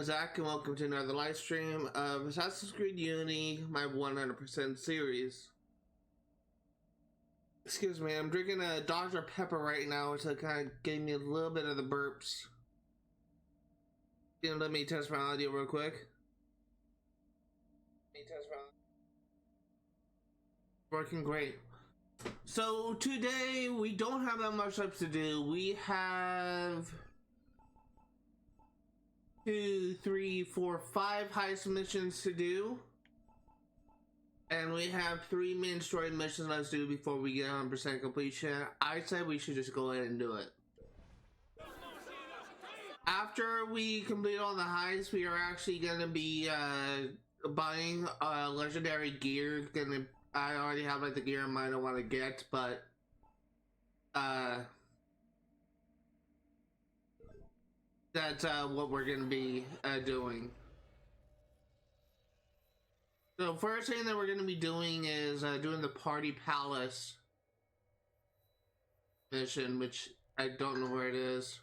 is Zach, and welcome to another live stream of Assassin's Creed Unity, my 100% series. Excuse me, I'm drinking a Dr. Pepper right now, so it kind of gave me a little bit of the burps. Let me test my audio real quick. Working great. So today we don't have that much left to do. We have 2, 3, 4, 5 heist missions to do, and we have 3 main story missions left to do before we get 100% completion. I said we should just go ahead and do it. After we complete all the heists, we are actually gonna be buying legendary gear. I already have like the gear I might want to get, but that's what we're gonna be doing. So first thing that we're gonna be doing is doing the Party Palace mission, which I don't know where it is.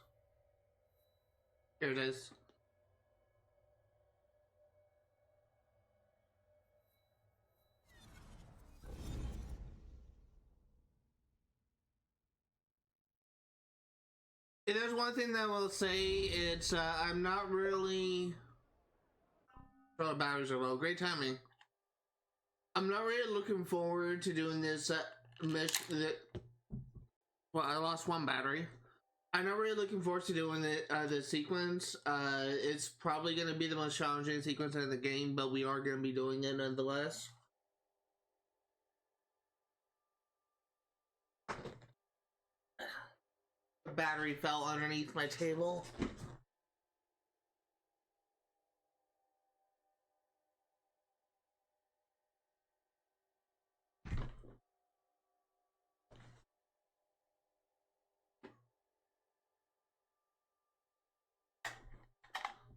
Here it is. There's one thing that I will say, it's I'm not really... Oh, the batteries are low. Great timing. I'm not really looking forward to doing this mission. Well, I lost one battery. I'm not really looking forward to doing the sequence. It's probably going to be the most challenging sequence in the game, but we are going to be doing it nonetheless. The battery fell underneath my table.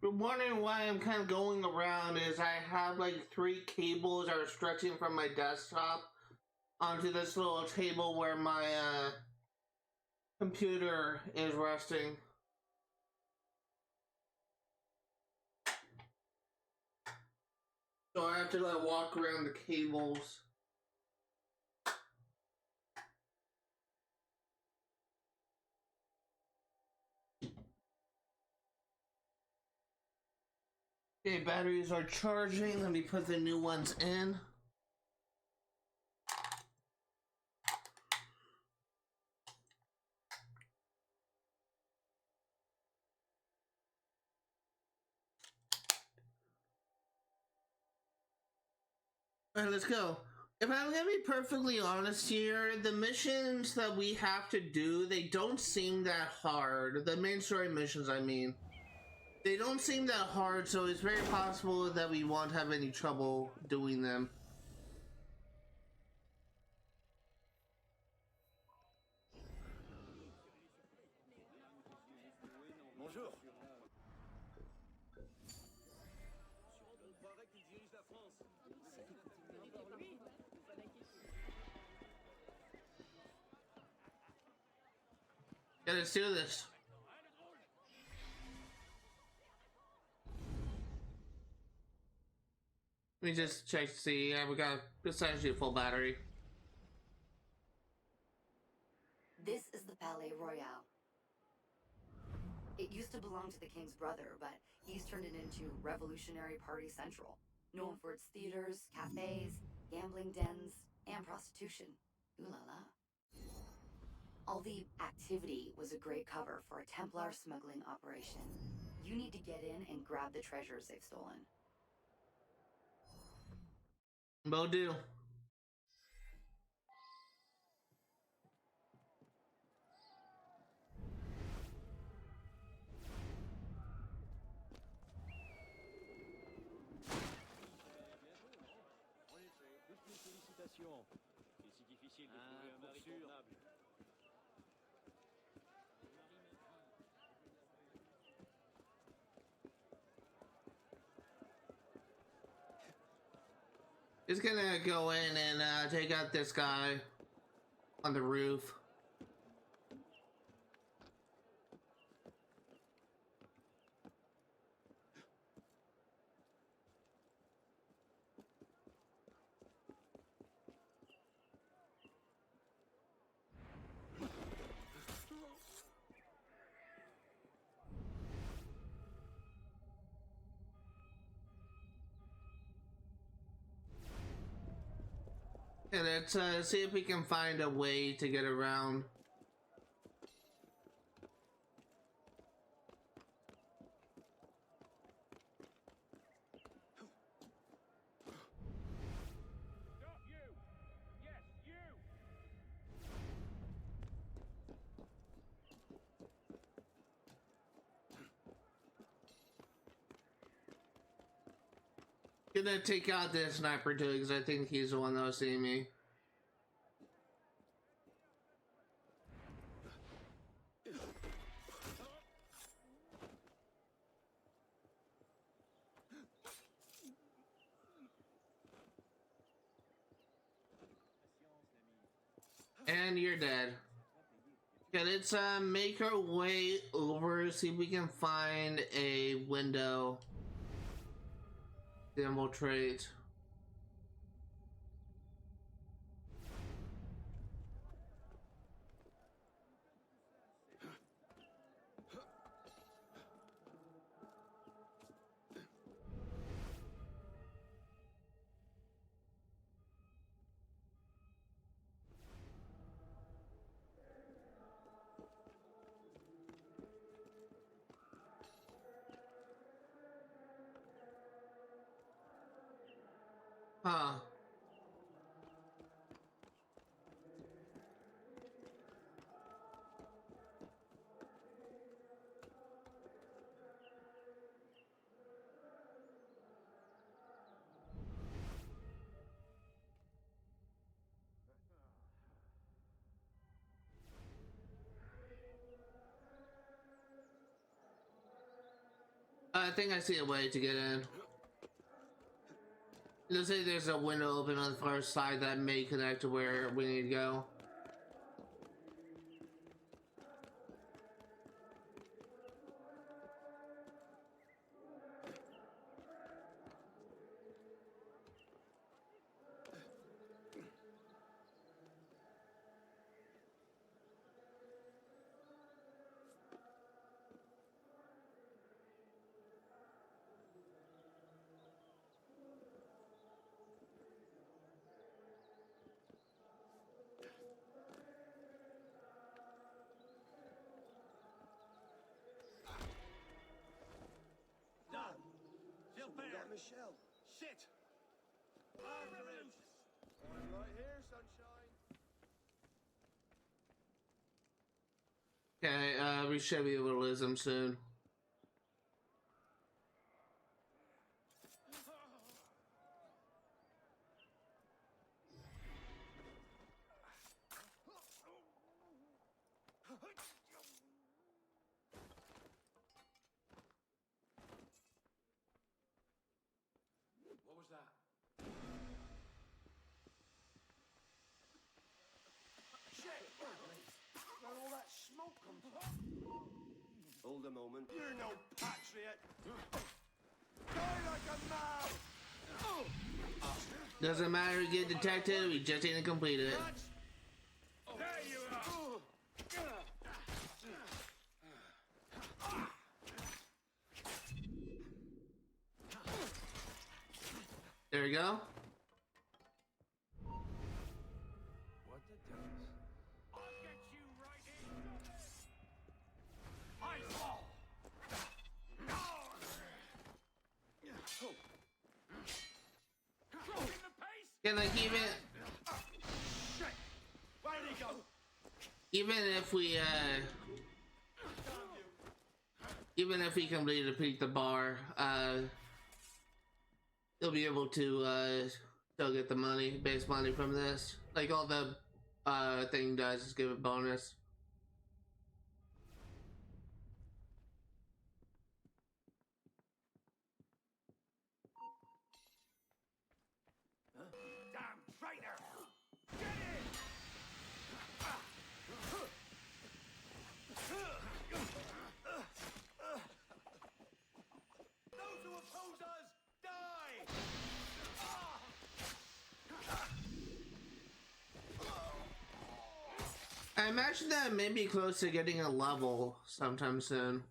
You're wondering why I'm kind of going around is I have like 3 cables that are stretching from my desktop onto this little table where my computer is resting. So I have to like walk around the cables. Okay, batteries are charging. Let me put the new ones in. Alright, let's go. If I'm gonna be perfectly honest here, the missions that we have to do, they don't seem that hard. The main story missions, I mean. They don't seem that hard, so it's very possible that we won't have any trouble doing them. Bonjour. Yeah, let's do this. Let me just check to see. Yeah, we got essentially a full battery. This is the Palais Royal. It used to belong to the king's brother, but he's turned it into Revolutionary Party Central, known for its theaters, cafes, gambling dens, and prostitution. Ooh la la. All the activity was a great cover for a Templar smuggling operation. You need to get in and grab the treasures they've stolen. Will do. Just gonna go in and take out this guy on the roof. And let's see if we can find a way to get around. Stop you! Yes, you! Gonna take out this sniper too, because I think he's the one that was seeing me. And you're dead. Okay, let's make our way over, see if we can find a window. Then we'll trade. Huh. I think I see a way to get in. Let's say there's a window open on the far side that may connect to where we need to go. Michelle. Shit! I'm right here, sunshine. Okay, we should be able to lose him soon. What was that? Shit! Where all that smoke come from? Hold a moment. You're no patriot! Die like a man! Doesn't matter, we get detected, we just didn't complete it. There you are! There we go. What the devils? I'll get you right in! I fall! In the pace! Can like Shit! Where'd he go? even if we complete to beat the bar, you'll be able to still get the money, base money from this. Like all the thing does is give a bonus. Damn traitor! Get in! Those who oppose us, die! I imagine that may be close to getting a level sometime soon.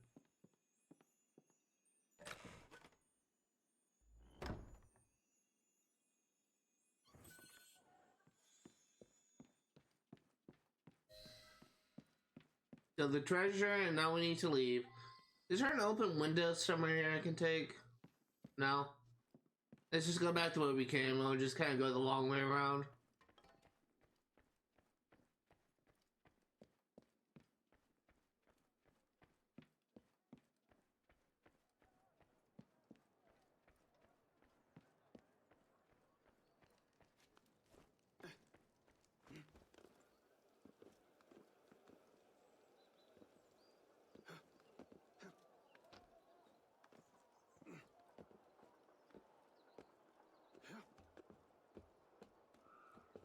So the treasure, and now we need to leave. Is there an open window somewhere here I can take? No. Let's just go back to where we came. We'll just kind of go the long way around.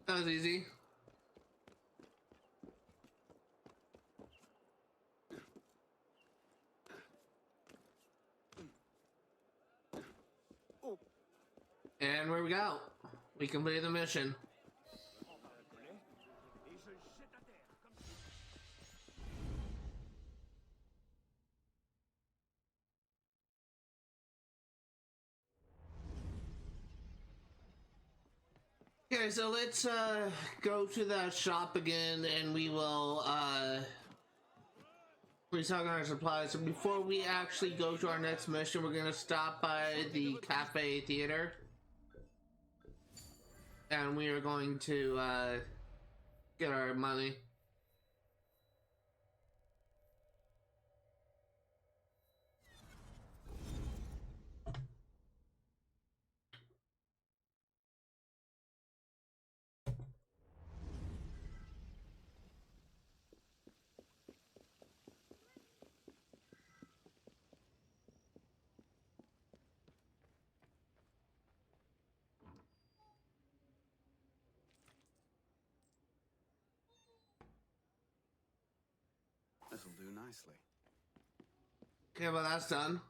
That was easy. And where we go? We completed the mission. Okay, so let's go to that shop again, and we will restock our supplies. So before we actually go to our next mission, we're gonna stop by the cafe theater, and we are going to get our money. This'll do nicely. Okay, well that's done.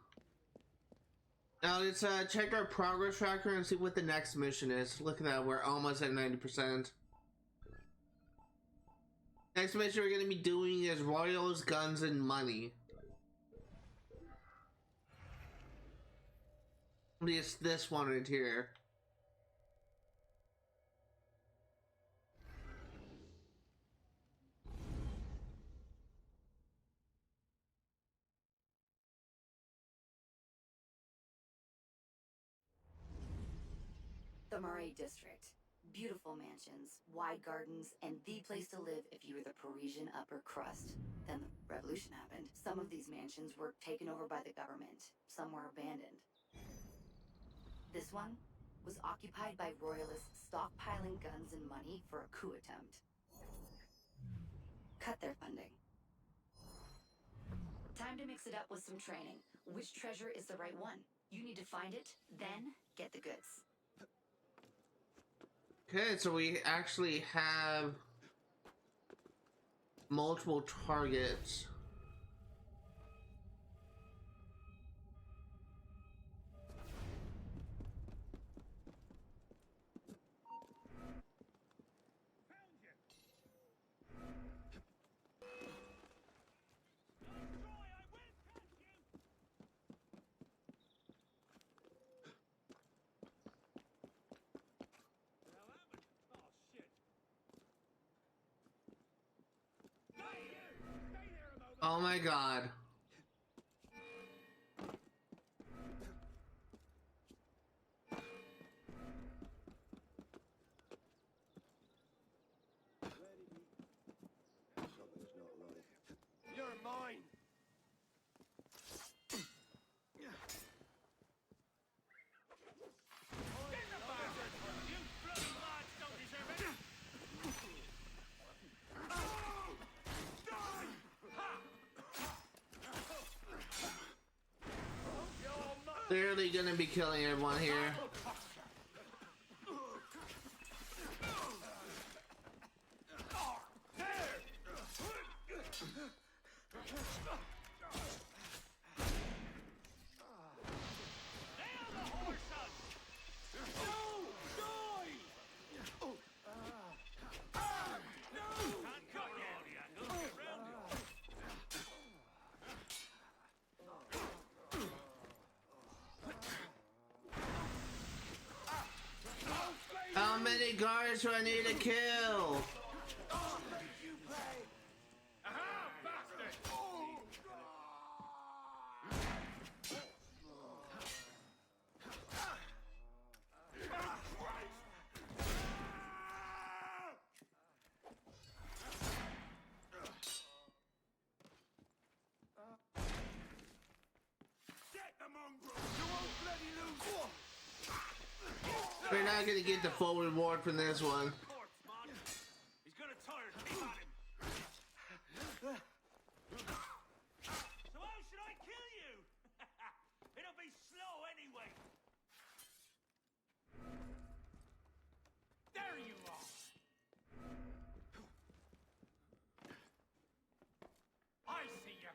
Now let's check our progress tracker and see what the next mission is. Look at that, we're almost at 90%. Next mission we're going to be doing is Royals, Guns, and Money. It's this one right here. The Marais District. Beautiful mansions, wide gardens, and the place to live if you were the Parisian upper crust. Then the revolution happened. Some of these mansions were taken over by the government. Some were abandoned. This one was occupied by royalists stockpiling guns and money for a coup attempt. Cut their funding. Time to mix it up with some training. Which treasure is the right one? You need to find it, then get the goods. Okay, so we actually have multiple targets. Oh my god. Something's not right. You're mine! Clearly gonna be killing everyone here. How many guards do I need to kill? Aha, bastard! We're not gonna get the full reward from this one. Corpse, man. He's gonna tire. Keep at him. So how should I kill you? It'll be slow anyway. There you are. I see you.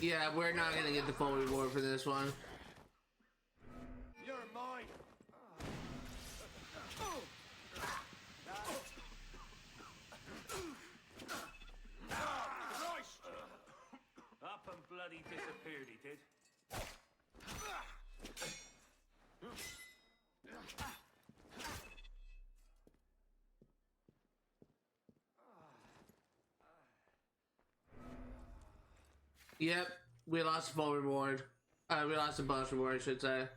Yeah, we're not gonna get the full reward for this one. You're mine. Christ! Up and bloody disappeared, he did. Yep, we lost the full reward. We lost the bonus reward, I should say.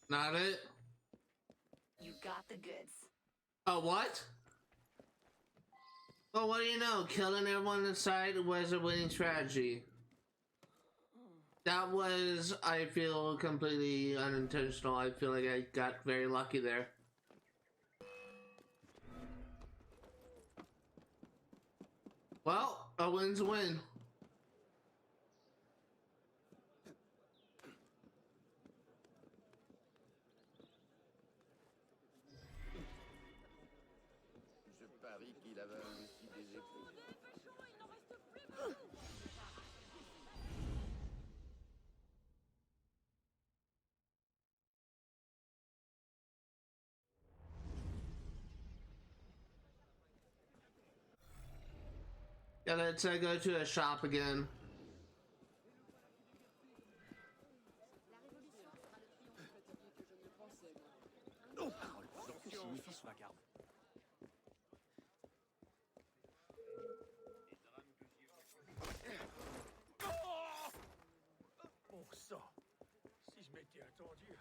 Not it? You got the goods. Oh, what? Well, what do you know? Killing everyone inside was a winning strategy. That was, I feel, completely unintentional. I feel like I got very lucky there. Well, a win's a win. Je parie qu'il avait aussi des épouses. Yeah, let's go to a shop again. Oh, ça. Si je m'étais attendu.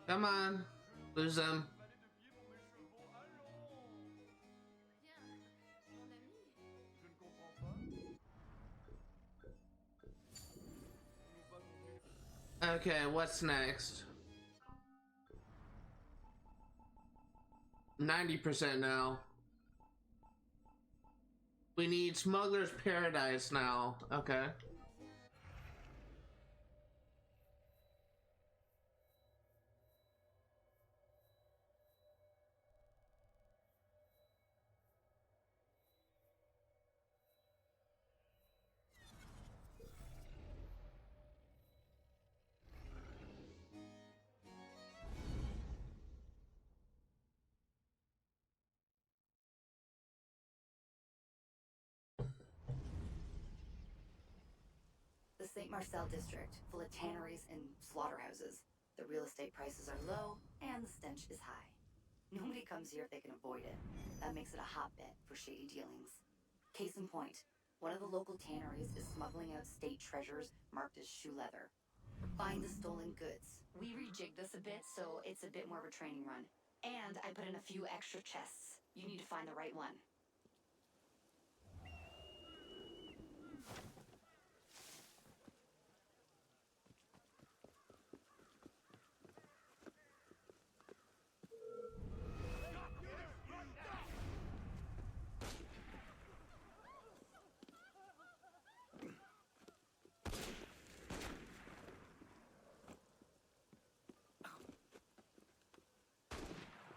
Come on, lose them. Okay, what's next? 90% now. We need Smugglers Paradise now. Okay. The St. Marcel district, full of tanneries and slaughterhouses. The real estate prices are low, and the stench is high. Nobody comes here if they can avoid it. That makes it a hotbed for shady dealings. Case in point, one of the local tanneries is smuggling out state treasures marked as shoe leather. Find the stolen goods. We rejigged this a bit, so it's a bit more of a training run. And I put in a few extra chests. You need to find the right one.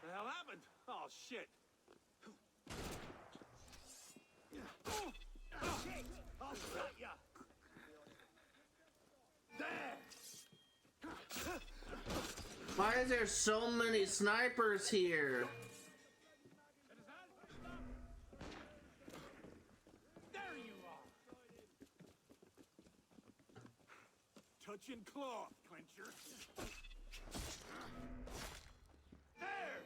The hell happened? Oh, shit. Shit! I'll shut ya! There! Why is there so many snipers here? There you are! Touch and claw, clencher. There!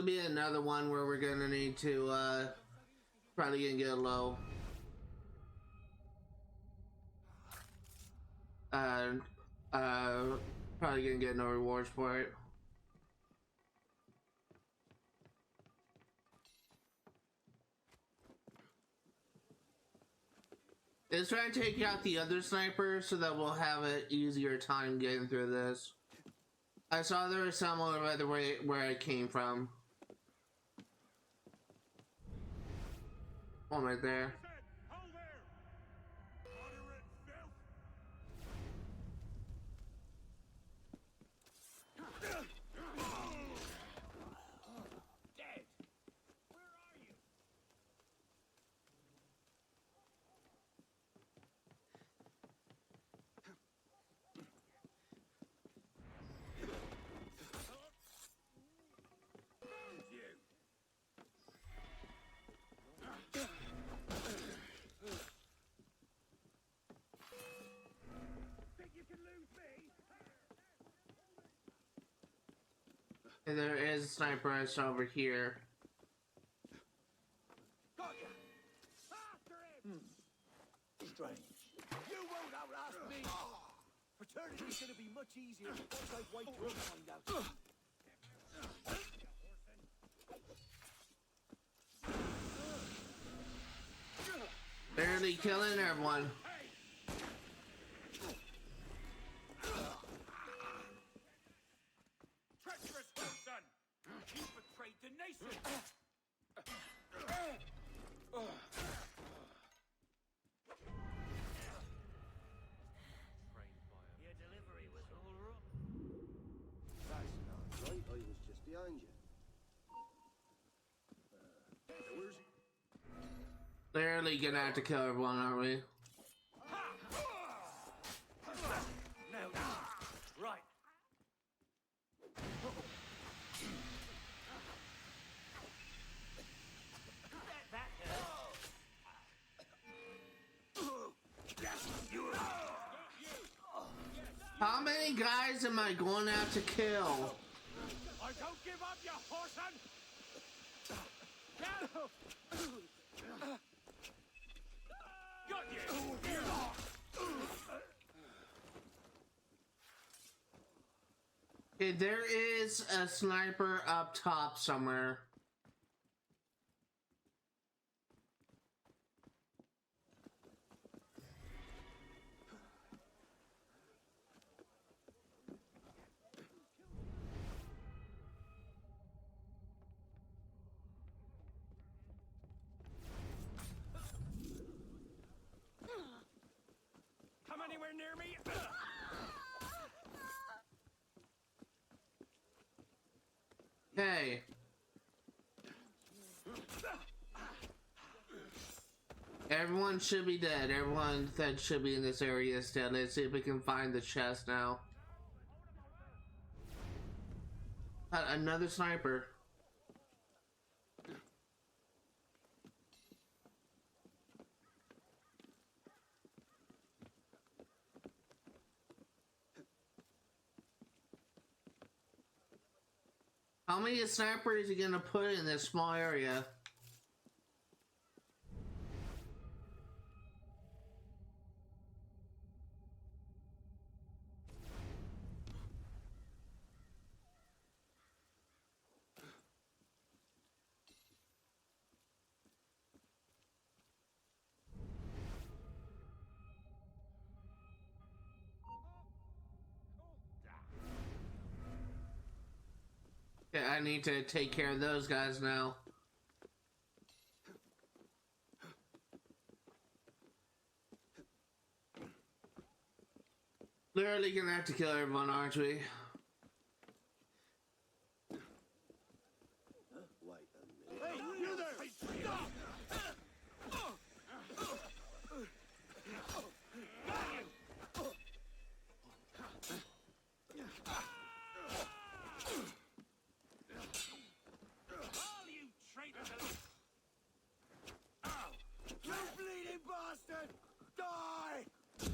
to be another one where we're gonna need to, probably gonna get low. Probably gonna get no rewards for it. Let's try and take out the other sniper so that we'll have an easier time getting through this. I saw there was some over the way where I came from. One right there. Hold there! Moderate filth! Dead! Where are you? Think you can lose me? And there is a sniper that's over here. Got ya! After him! Strange. You won't outlast me! Fraternity's gonna be much easier once I wait to find out. Barely killing everyone. Treacherous Wilson! You betrayed the nation! Your delivery was all wrong. That's not right, I was just behind you. Where's he? Barely gonna have to kill everyone, aren't we? Now, right. That hurt. How many guys am I going to have to kill? I don't give up, you whoreson! Got you! Okay, there is a sniper up top somewhere. Come anywhere near me? Hey. Everyone should be dead. Everyone that should be in this area is dead. Let's see if we can find the chest now. Another sniper. How many snipers are you gonna put in this small area? Yeah, I need to take care of those guys now. Literally gonna have to kill everyone, aren't we? Wait a minute. Hey, you there! Stop! All you traitors! You bleeding bastard! Die! Did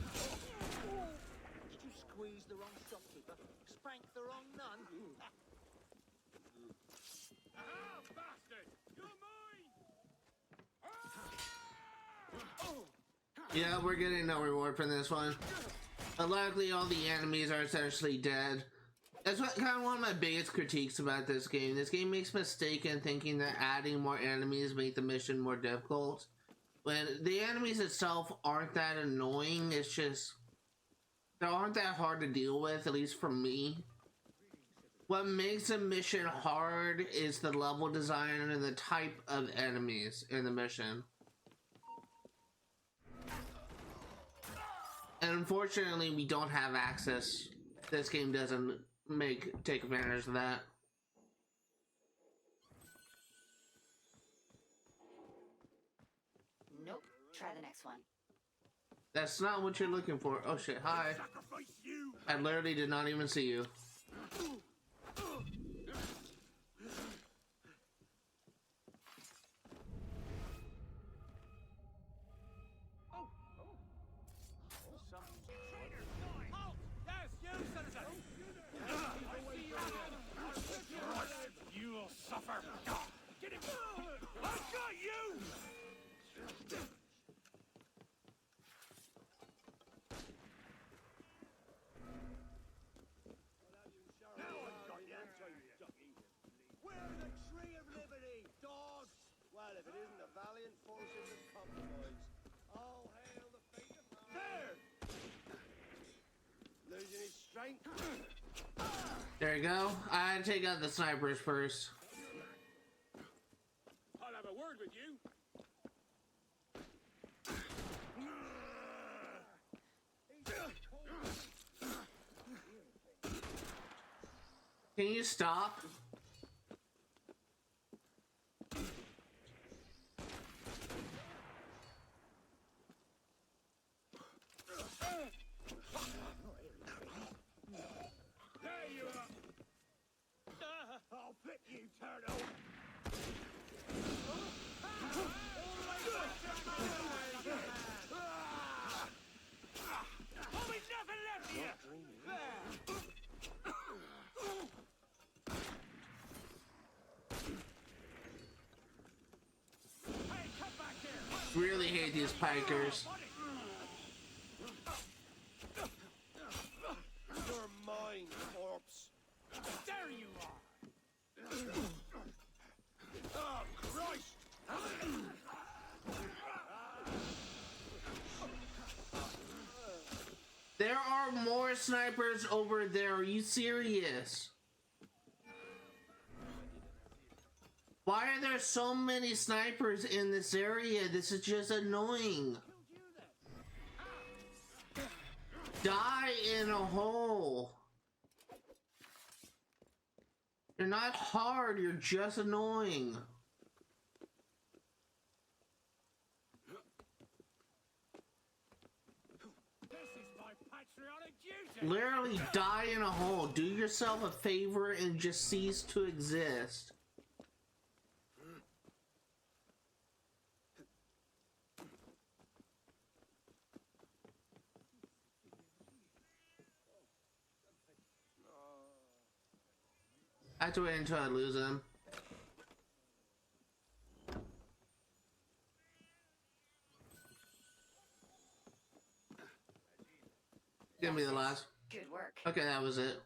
you squeeze the wrong shopkeeper? Spank the wrong nun? Aha, bastard! You're mine! Yeah, we're getting no reward for this one. But luckily, all the enemies are essentially dead. That's what kind of one of my biggest critiques about this game. This game makes a mistake in thinking that adding more enemies make the mission more difficult. When the enemies itself aren't that annoying, it's just they aren't that hard to deal with, at least for me. What makes a mission hard is the level design and the type of enemies in the mission. And unfortunately, we don't have access. This game doesn't take advantage of that. Nope. Try the next one. That's not what you're looking for. Oh shit, hi. Sacrifice you! I literally did not even see you. Halt! Yes, you, citizen! You'll suffer! Get him! I got you! We're the tree of liberty, dog! Well, if it isn't the valiant forces of compromise. All hail the fate of man. There! Losing his strength. There you go. I had to take out the snipers first. I'll have a word with you. Can you stop? There you are! I'll pick you, turtle! Oh, we've nothing left here! Hey, come back here! Really hate these pikers. You're mine, corpse! There you are! Oh, Christ! There are more snipers over there. Are you serious? Why are there so many snipers in this area? This is just annoying. Die in a hole. You're not hard, you're just annoying. This is my patriotic duty! Literally die in a hole. Do yourself a favor and just cease to exist. I have to wait until I lose him. Give me the last. Good work. Okay, that was it.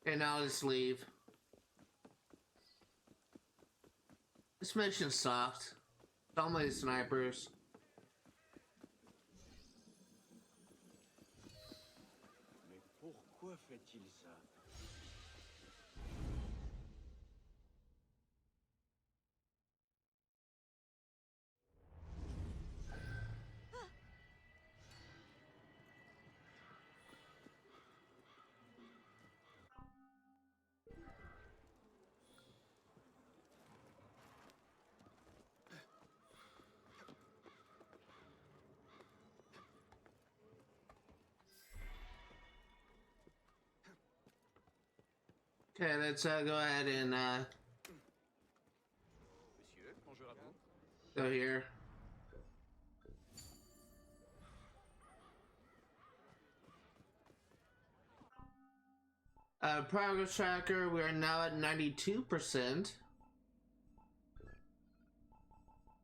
Okay, now let's leave. This mission sucked. So many snipers. Mais pourquoi fait-il ça? Okay, let's go ahead and Monsieur, bonjour à vous. go here. Progress tracker, we are now at 92%.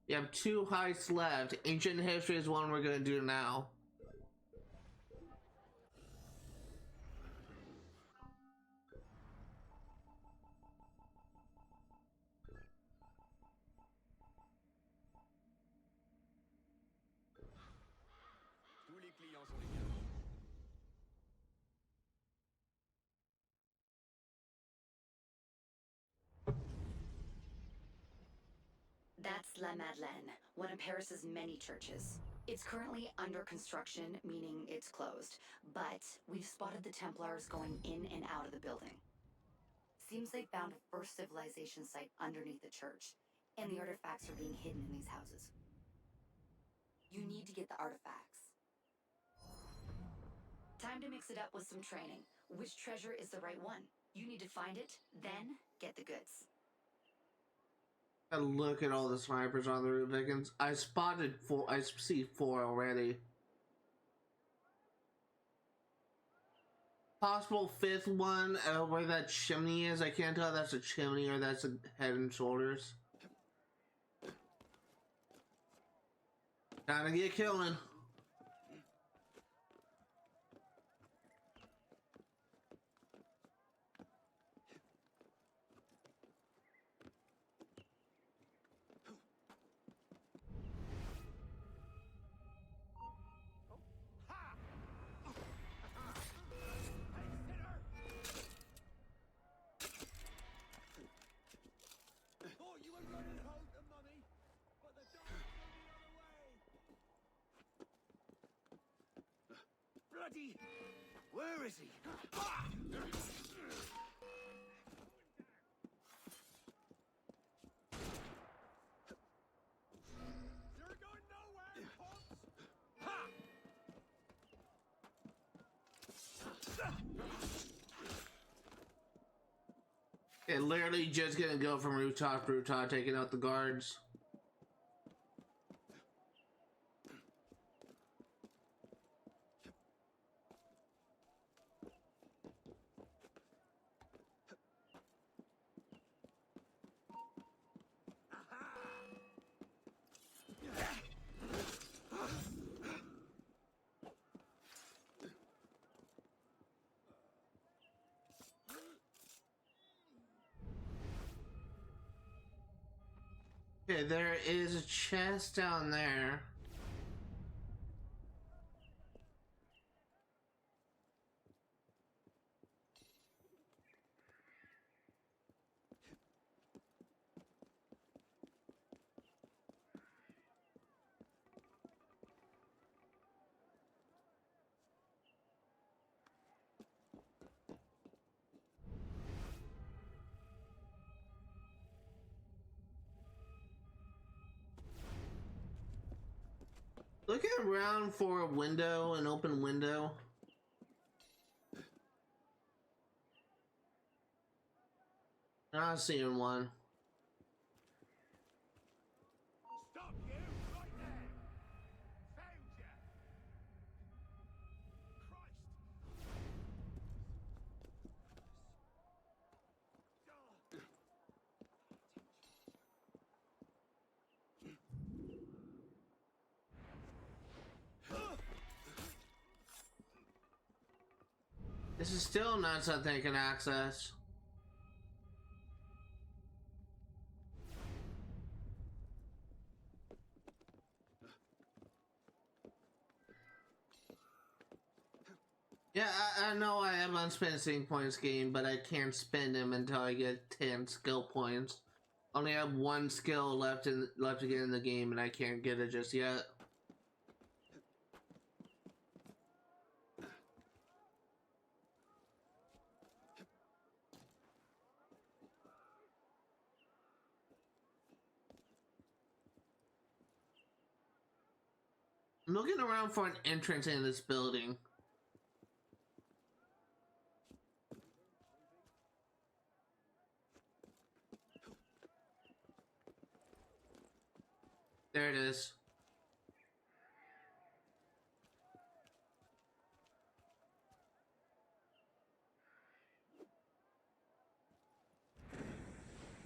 You have 2 heists left. Ancient History is one we're gonna do now. Tous les clients sont les bienvenus. That's La Madeleine, one of Paris's many churches. It's currently under construction, meaning it's closed, but we've spotted the Templars going in and out of the building. Seems they found a first civilization site underneath the church, and the artifacts are being hidden in these houses. You need to get the artifacts. Time to mix it up with some training. Which treasure is the right one? You need to find it, then get the goods. Look at all the snipers on the roof. I spotted 4. I see 4 already. Possible 5th one, where that chimney is. I can't tell if that's a chimney or that's a Head and Shoulders. Time to get killing. Thought you were running home to mummy, but the dog ran away. Bloody! Where is he? You're going nowhere, Pops! Ha! It literally just gonna go from rooftop to rooftop, taking out the guards. Okay, there is a chest down there. Looking around for a window, an open window. Not seeing one. Stop you right there! Found ya! Christ! This is still not something I can access. Yeah, I know I have unspent sync points game, but I can't spend them until I get 10 skill points. Only have 1 skill left to get in the game, and I can't get it just yet. I'm looking around for an entrance in this building. There it is.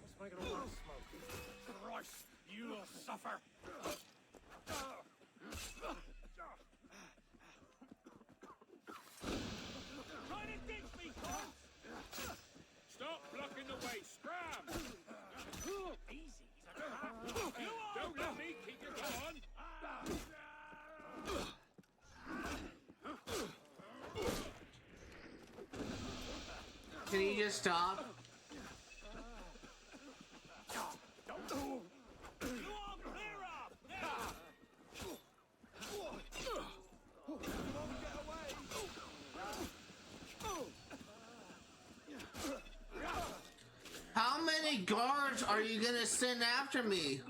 What's making all that smoke? Christ, you'll suffer! Can you just stop? You all clear up! How many guards are you gonna send after me?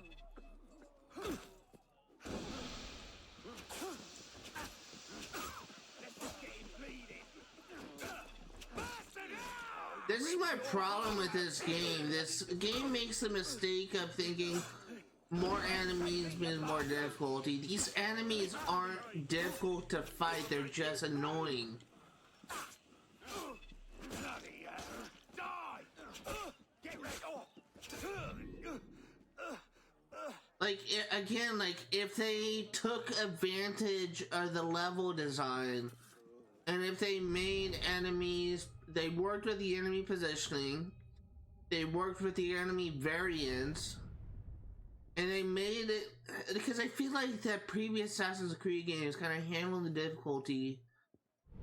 This is my problem with this game. This game makes the mistake of thinking more enemies means more difficulty. These enemies aren't difficult to fight, they're just annoying. Like, again, like, if they took advantage of the level design, and if they made enemies, they worked with the enemy positioning, they worked with the enemy variants, and they made it, because I feel like that previous Assassin's Creed games kind of handled the difficulty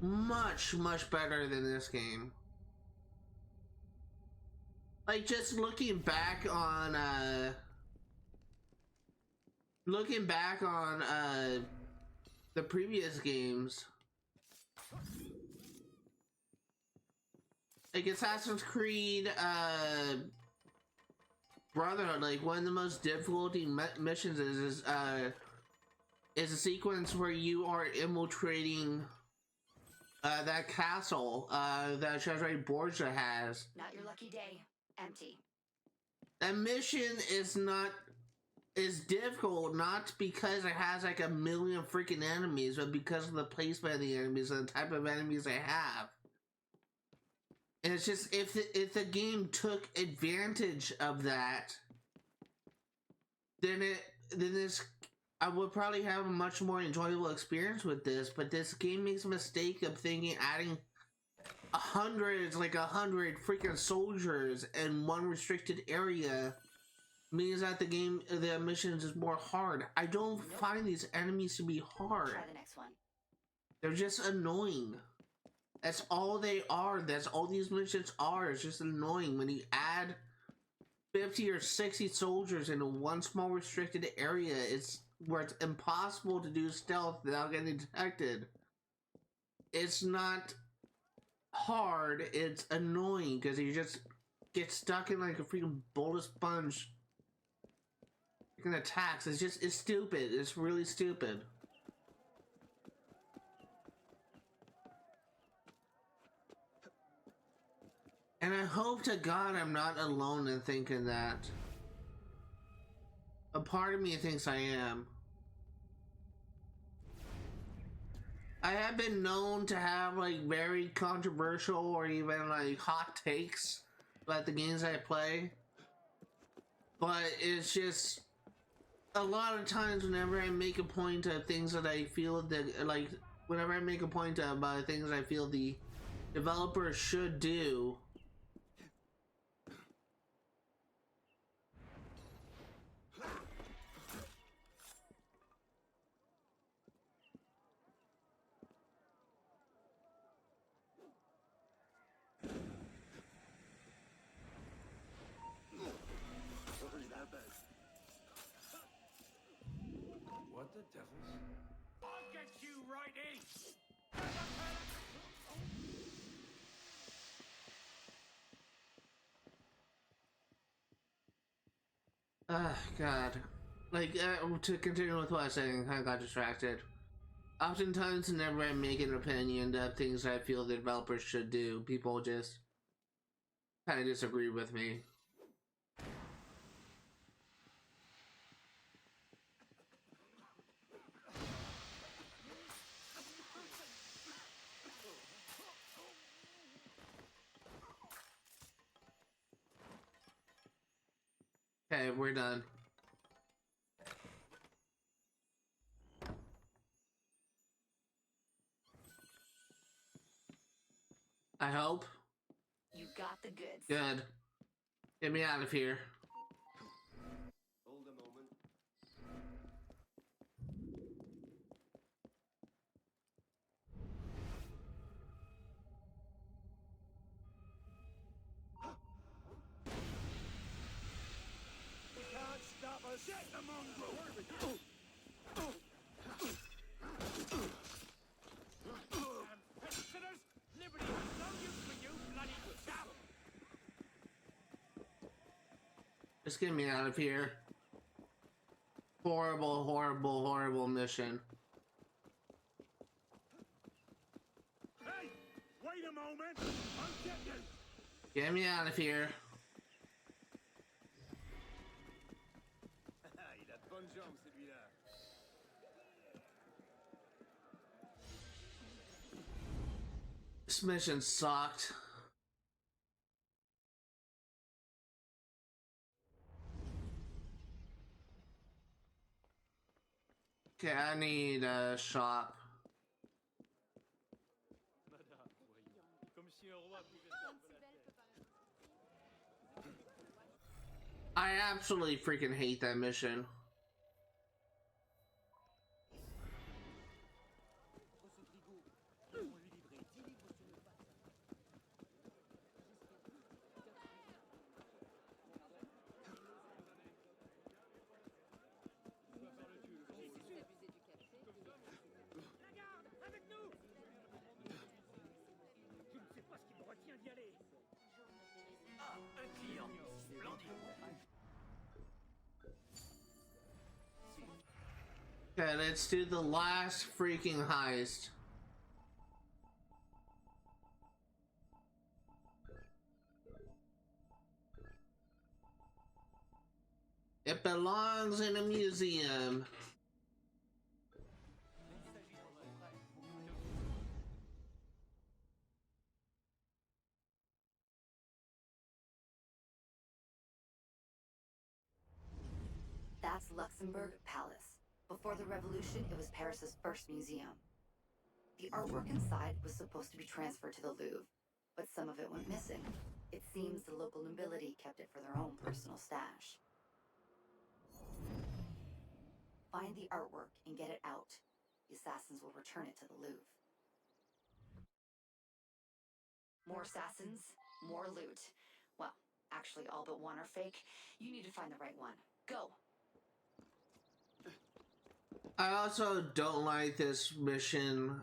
much, much better than this game. Like, just looking back on the previous games, like Assassin's Creed Brotherhood, like one of the most difficulty missions is a sequence where you are infiltrating that castle that Cesare Borgia has. Not your lucky day. Empty. That mission is difficult not because it has like a million freaking enemies, but because of the placement of the enemies and the type of enemies they have. And it's just, if the game took advantage of that, then I would probably have a much more enjoyable experience with this. But this game makes a mistake of thinking adding 100 freaking soldiers in one restricted area means that the missions is more hard. I don't find these enemies to be hard. Try the next one. They're just annoying. That's all they are. That's all these missions are. It's just annoying when you add 50 or 60 soldiers into one small restricted area. It's where it's impossible to do stealth without getting detected. It's not hard, it's annoying because you just get stuck in like a freaking bullet sponge. Freaking attacks. It's stupid. It's really stupid. And I hope to God I'm not alone in thinking that. A part of me thinks I am. I have been known to have like very controversial or even like hot takes about the games I play, but it's just a lot of times whenever I make a point of things that I feel that like whenever I make a point of things I feel the developer should do, What the devils? I'll get you right in! God. Like, to continue with what I was saying, I got distracted. Oftentimes, whenever I make an opinion of things I feel the developers should do, people just kind of disagree with me. Okay, we're done. I hope. You got the goods. Good. Get me out of here. Hold a moment. Get the mongrel! Sinners, liberty has no use for you, bloody chap! Just get me out of here. Horrible, horrible, horrible mission. Hey! Wait a moment! I'll get you! Get me out of here. Il a de bonnes jambes, celui-là. This mission sucked. Okay, I need a shop. I absolutely freaking hate that mission. Okay, let's do the last freaking heist. It belongs in a museum. That's Luxembourg Palace. Before the revolution, it was Paris's first museum. The artwork inside was supposed to be transferred to the Louvre, but some of it went missing. It seems the local nobility kept it for their own personal stash. Find the artwork and get it out. The assassins will return it to the Louvre. More assassins, more loot. Well, actually all but one are fake. You need to find the right one. Go! I also don't like this mission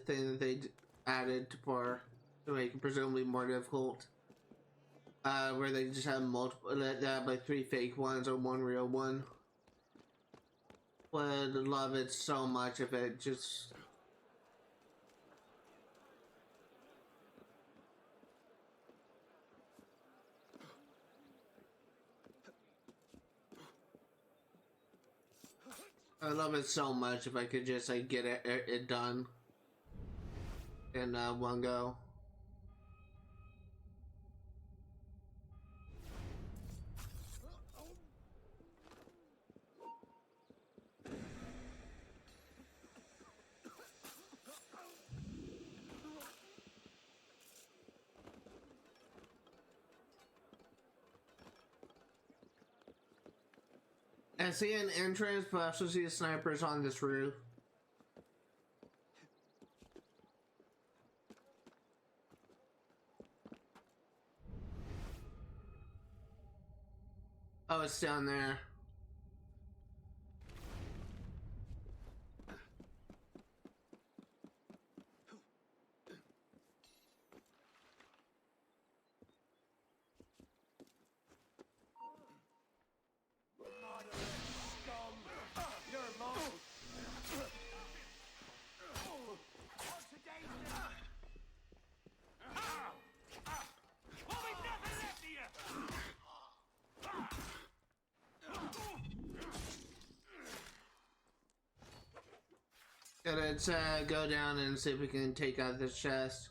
thing that they added to make it presumably more difficult. Where they just have multiple, they have like 3 fake ones or 1 real one. Would love it so much if it just. I love it so much if I could just like get it done in one go. I see an entrance, but I also see the snipers on this roof. Oh, it's down there. Let's go down and see if we can take out this chest.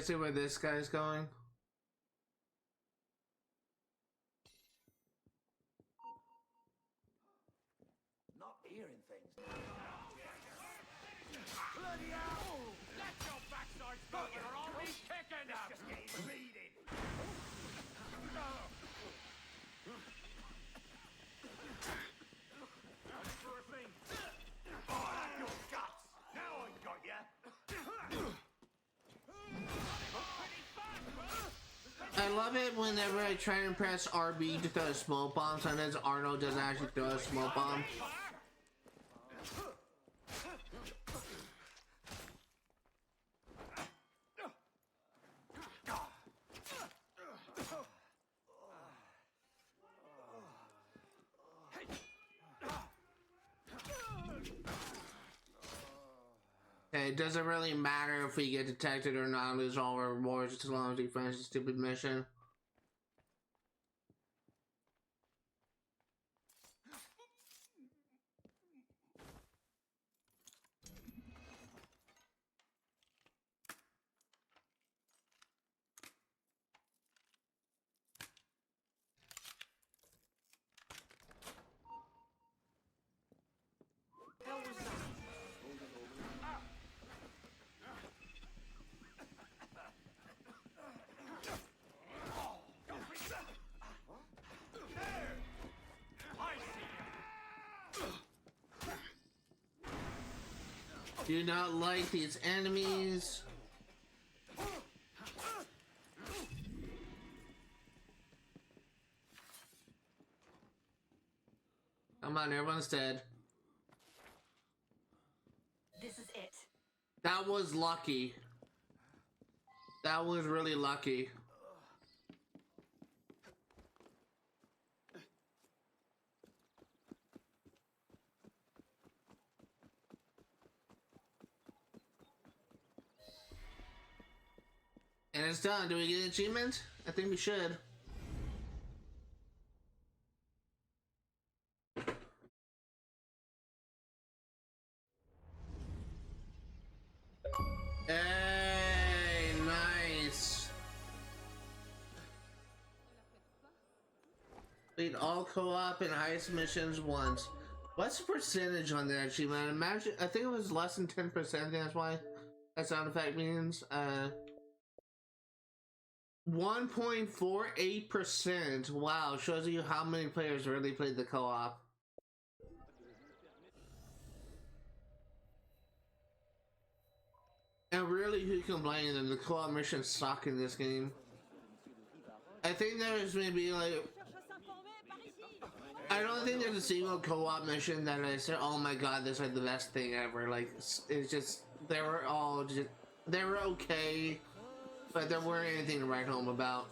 Let's see where this guy's going. Not hearing things. Bloody hell! Let your backsides go, or I'll be kicking them! Just getting bleeding. For a thing. Oh, that's your guts! Now I got ya! I love it whenever I try and press RB to throw a smoke bomb. Sometimes Arnold doesn't actually throw a smoke bomb. Okay, it doesn't really matter if we get detected or not, lose all our rewards as long as we finish the stupid mission. Do not like these enemies. Come on, everyone's dead. This is it. That was lucky. That was really lucky. And it's done. Do we get an achievement? I think we should. Hey, nice. Complete all co-op and heist missions once. What's the percentage on that achievement? Imagine, I think it was less than 10%. That's why that sound effect means. 1.48%. Wow, shows you how many players really played the co-op. And really, who complained that the co-op missions suck in this game? I think there's maybe like, I don't think there's a single co-op mission that I said, oh my god, this is the best thing ever. Like, it's just, they were all just, they were okay, but there weren't anything to write home about.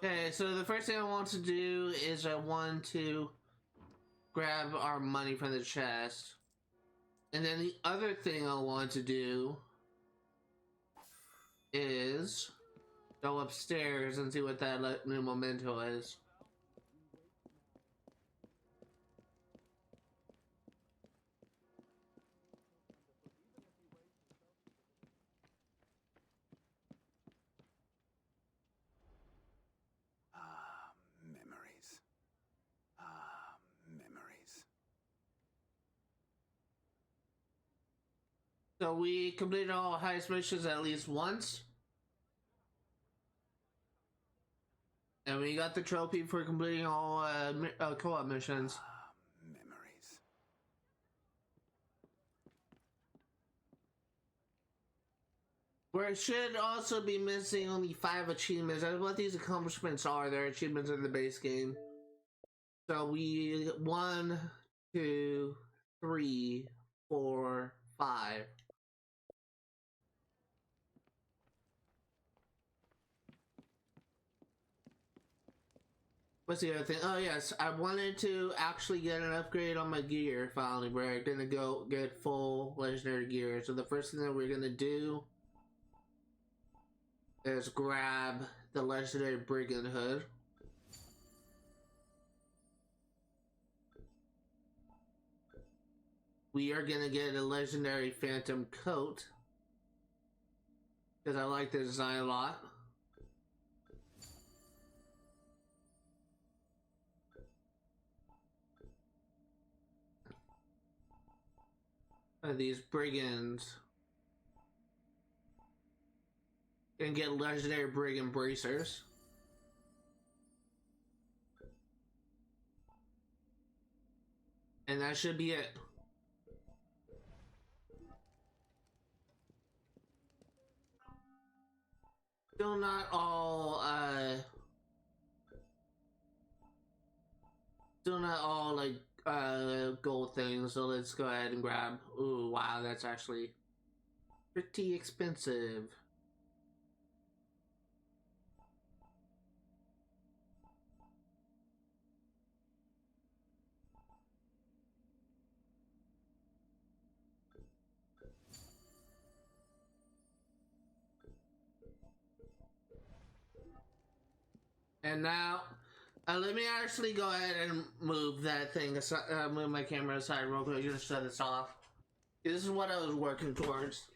Okay, so the first thing I want to do is I want to grab our money from the chest. And then the other thing I want to do is go upstairs and see what that new memento is. Memories. Memories. So we completed all heist missions at least once. And we got the trophy for completing all co-op missions. Memories. We should also be missing only 5 achievements. That's what these accomplishments are. They're achievements in the base game. So we 1, 2, 3, 4, 5. What's the other thing? Oh yes, I wanted to actually get an upgrade on my gear finally, where I'm gonna go get full legendary gear. So the first thing that we're gonna do is grab the legendary brigand hood. We are gonna get a legendary phantom coat because I like the design a lot. These brigands can get legendary brigand bracers. And that should be it. Still not all like gold things, so let's go ahead and grab. Ooh, wow, that's actually pretty expensive. And now, let me actually go ahead and move that thing aside, move my camera aside real quick, just shut this off. This is what I was working towards.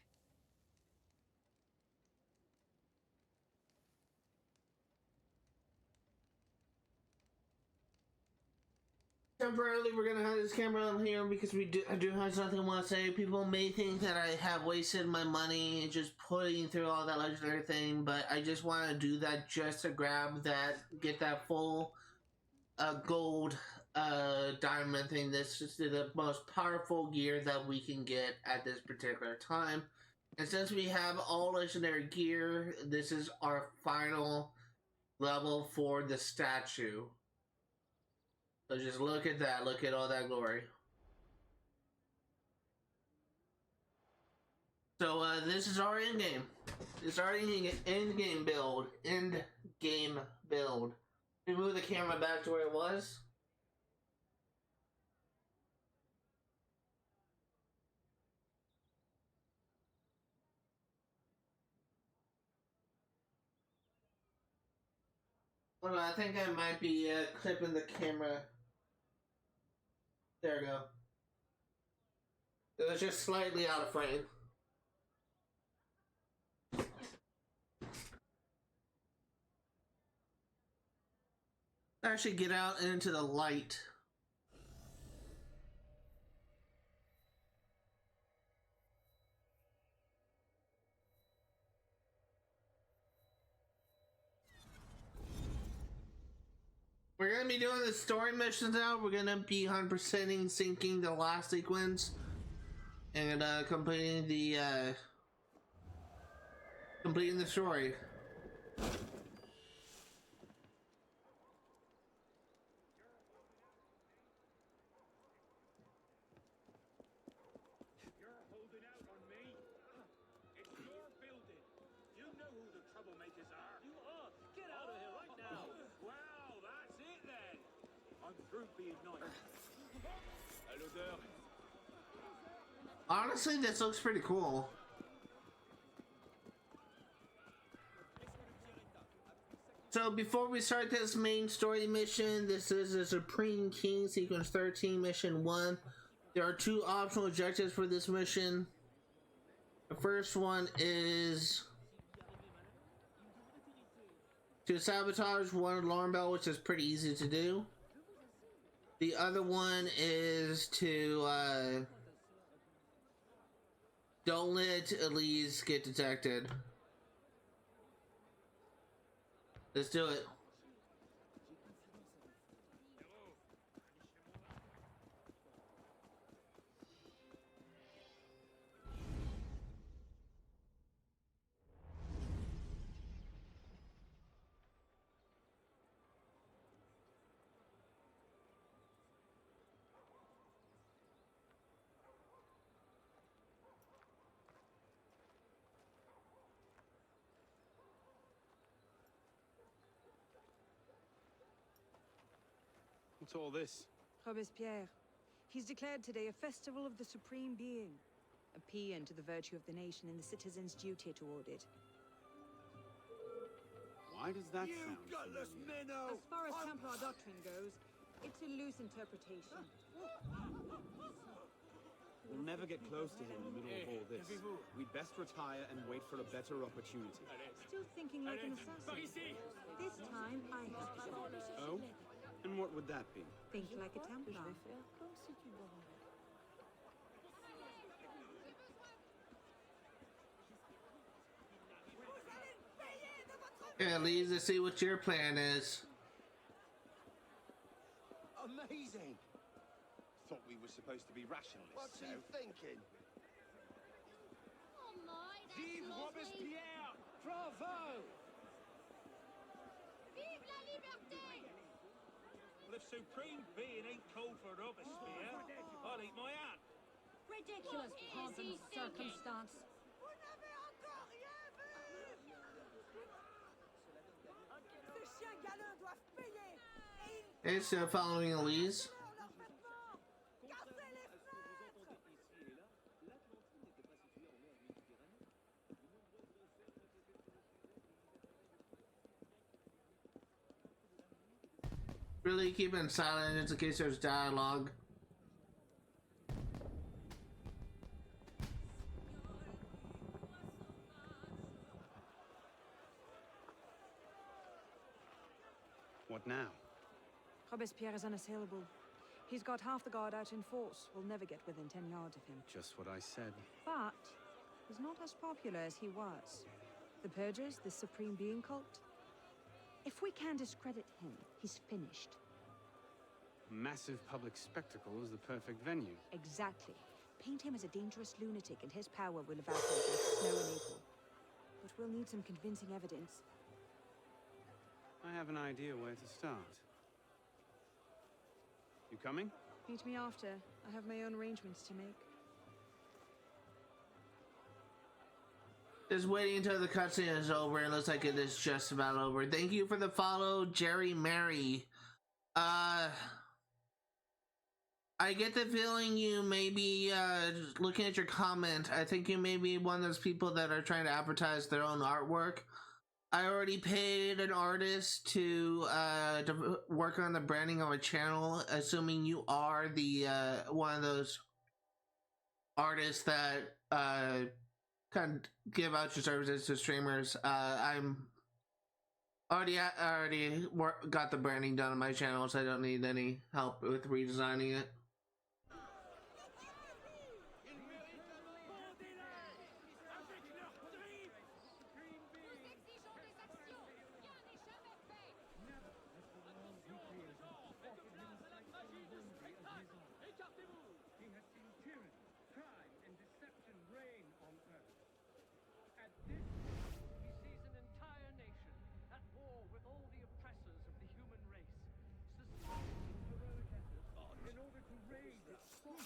Temporarily, we're gonna have this camera on here because I do have something I want to say. People may think that I have wasted my money just putting through all that legendary thing, but I just want to do that just to grab that, get that full gold diamond thing. This is the most powerful gear that we can get at this particular time. And since we have all legendary gear, this is our final level for the statue. So just look at that, look at all that glory. So this is our end game. It's our end game build. End game build. We move the camera back to where it was. Hold on, I think I might be clipping the camera. There we go. It was just slightly out of frame. Actually get out into the light. We're gonna be doing the story missions now. We're gonna be 100%ing syncing the last sequence and completing the story. You're holding out on me? It's your building. You know who the troublemakers are. You are. Get out of here right now. Well, that's it then. I'm through being nice. Hello there. Honestly, this looks pretty cool. So before we start this main story mission, this is a Supreme King Sequence 13 Mission 1. There are 2 optional objectives for this mission. The first one is to sabotage one alarm bell, which is pretty easy to do. The other one is to don't let Elise get detected. Let's do it. What's all this? Robespierre. He's declared today a festival of the Supreme Being. A paean to the virtue of the nation and the citizens' duty toward it. Why does that You sound gutless familiar? minnow! As far as Templar doctrine goes, it's a loose interpretation. We'll never get close to him in the middle of all this. We'd best retire and wait for a better opportunity. Still thinking like an assassin. This time, I have to. Oh? And what would that be? Think like a Templar. Yeah, Lise, let's see what your plan is. Amazing! Thought we were supposed to be rationalists. What are you thinking? Oh my, that's Vive lovely. Robespierre! Bravo! Vive la liberté! Well, if Supreme Being ain't called for Robespierre, I'll eat my hand. What Ridiculous is pomp he and thinking? circumstance. It's following Elise. Really keeping silent just in case there's dialogue. What now? Robespierre is unassailable. He's got half the guard out in force. We'll never get within 10 yards of him. Just what I said. But he's not as popular as he was. The Purgers, the Supreme Being cult. If we can discredit him, he's finished. Massive public spectacle is the perfect venue. Exactly. Paint him as a dangerous lunatic and his power will evaporate like snow in April. But we'll need some convincing evidence. I have an idea where to start. You coming? Meet me after. I have my own arrangements to make. Just waiting until the cutscene is over. It looks like it is just about over. Thank you for the follow, Jerry Mary. I get the feeling you may be, looking at your comment, I think you may be one of those people that are trying to advertise their own artwork. I already paid an artist to work on the branding of a channel, assuming you are the, one of those artists that, kind of give out your services to streamers. I'm already got the branding done on my channel, so I don't need any help with redesigning it.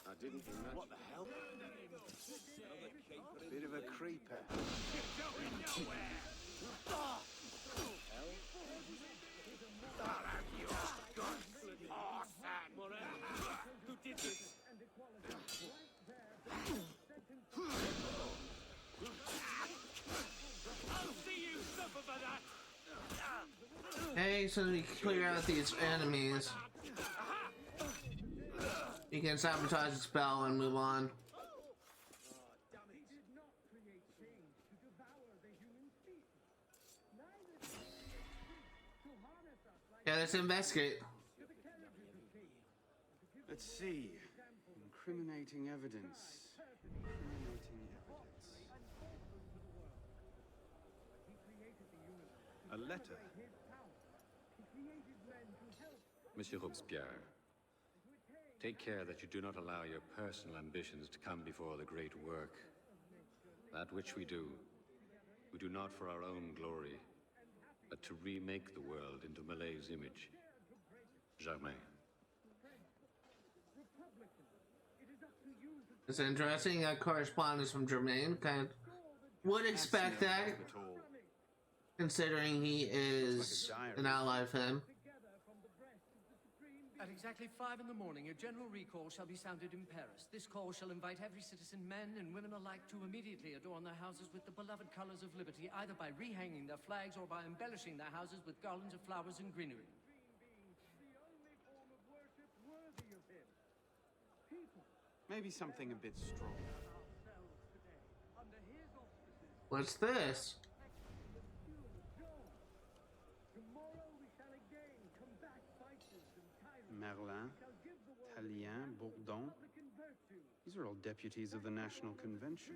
I didn't think that. What the hell? Bit of a creeper. Who did this? I'll see you suffer for that! Hey, so we clear out these enemies, you can sabotage the spell and move on. Yeah, let's investigate. Let's see. Incriminating evidence. Incriminating evidence. A letter. Monsieur Robespierre, take care that you do not allow your personal ambitions to come before the great work. That which we do not for our own glory, but to remake the world into Malay's image. Germain. It's interesting. Correspondence from Germain. Kind of would expect that, At all. considering he is an ally of him. At exactly 5 in the morning, a general recall shall be sounded in Paris. This call shall invite every citizen, men and women alike, to immediately adorn their houses with the beloved colors of liberty, either by rehanging their flags or by embellishing their houses with garlands of flowers and greenery. Maybe something a bit strong. What's this? Merlin, Tallien, Bourdon. These are all deputies of the National Convention.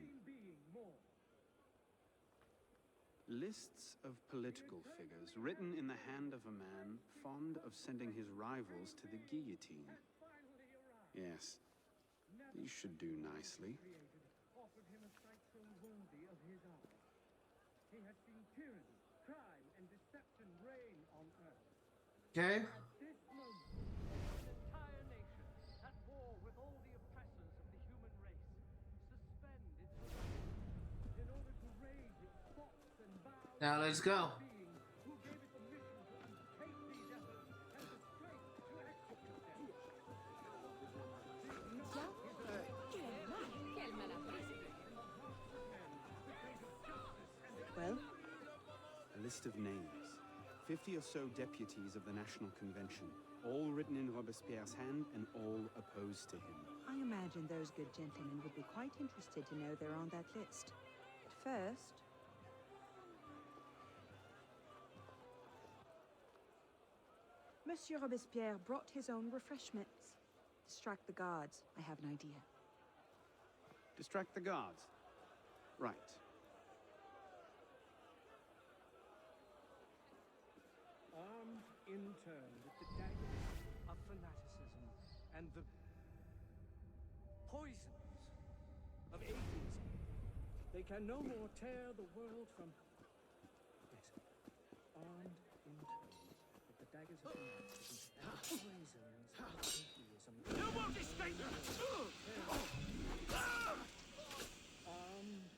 Lists of political figures written in the hand of a man fond of sending his rivals to the guillotine. Yes, these should do nicely. Okay. Now let's go. Well? A list of names. 50 or so deputies of the National Convention, all written in Robespierre's hand and all opposed to him. I imagine those good gentlemen would be quite interested to know they're on that list. But first... Monsieur Robespierre brought his own refreshments. Distract the guards. I have an idea. Distract the guards. Right. Armed in turn with the daggers of fanaticism and the poisons of atheism, they can no more tear the world from... Yes. Armed in turn with the daggers of fanaticism and the poisons of atheism. You won't escape! Armed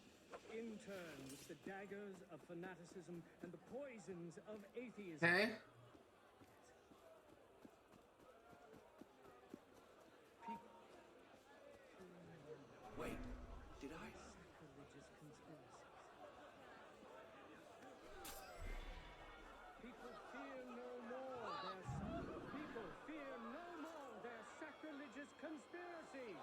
in turn with the daggers of fanaticism and the poisons of atheism. Okay. Wait, did I? Sacrilegious conspiracies. People fear no more their sacrilegious conspiracies.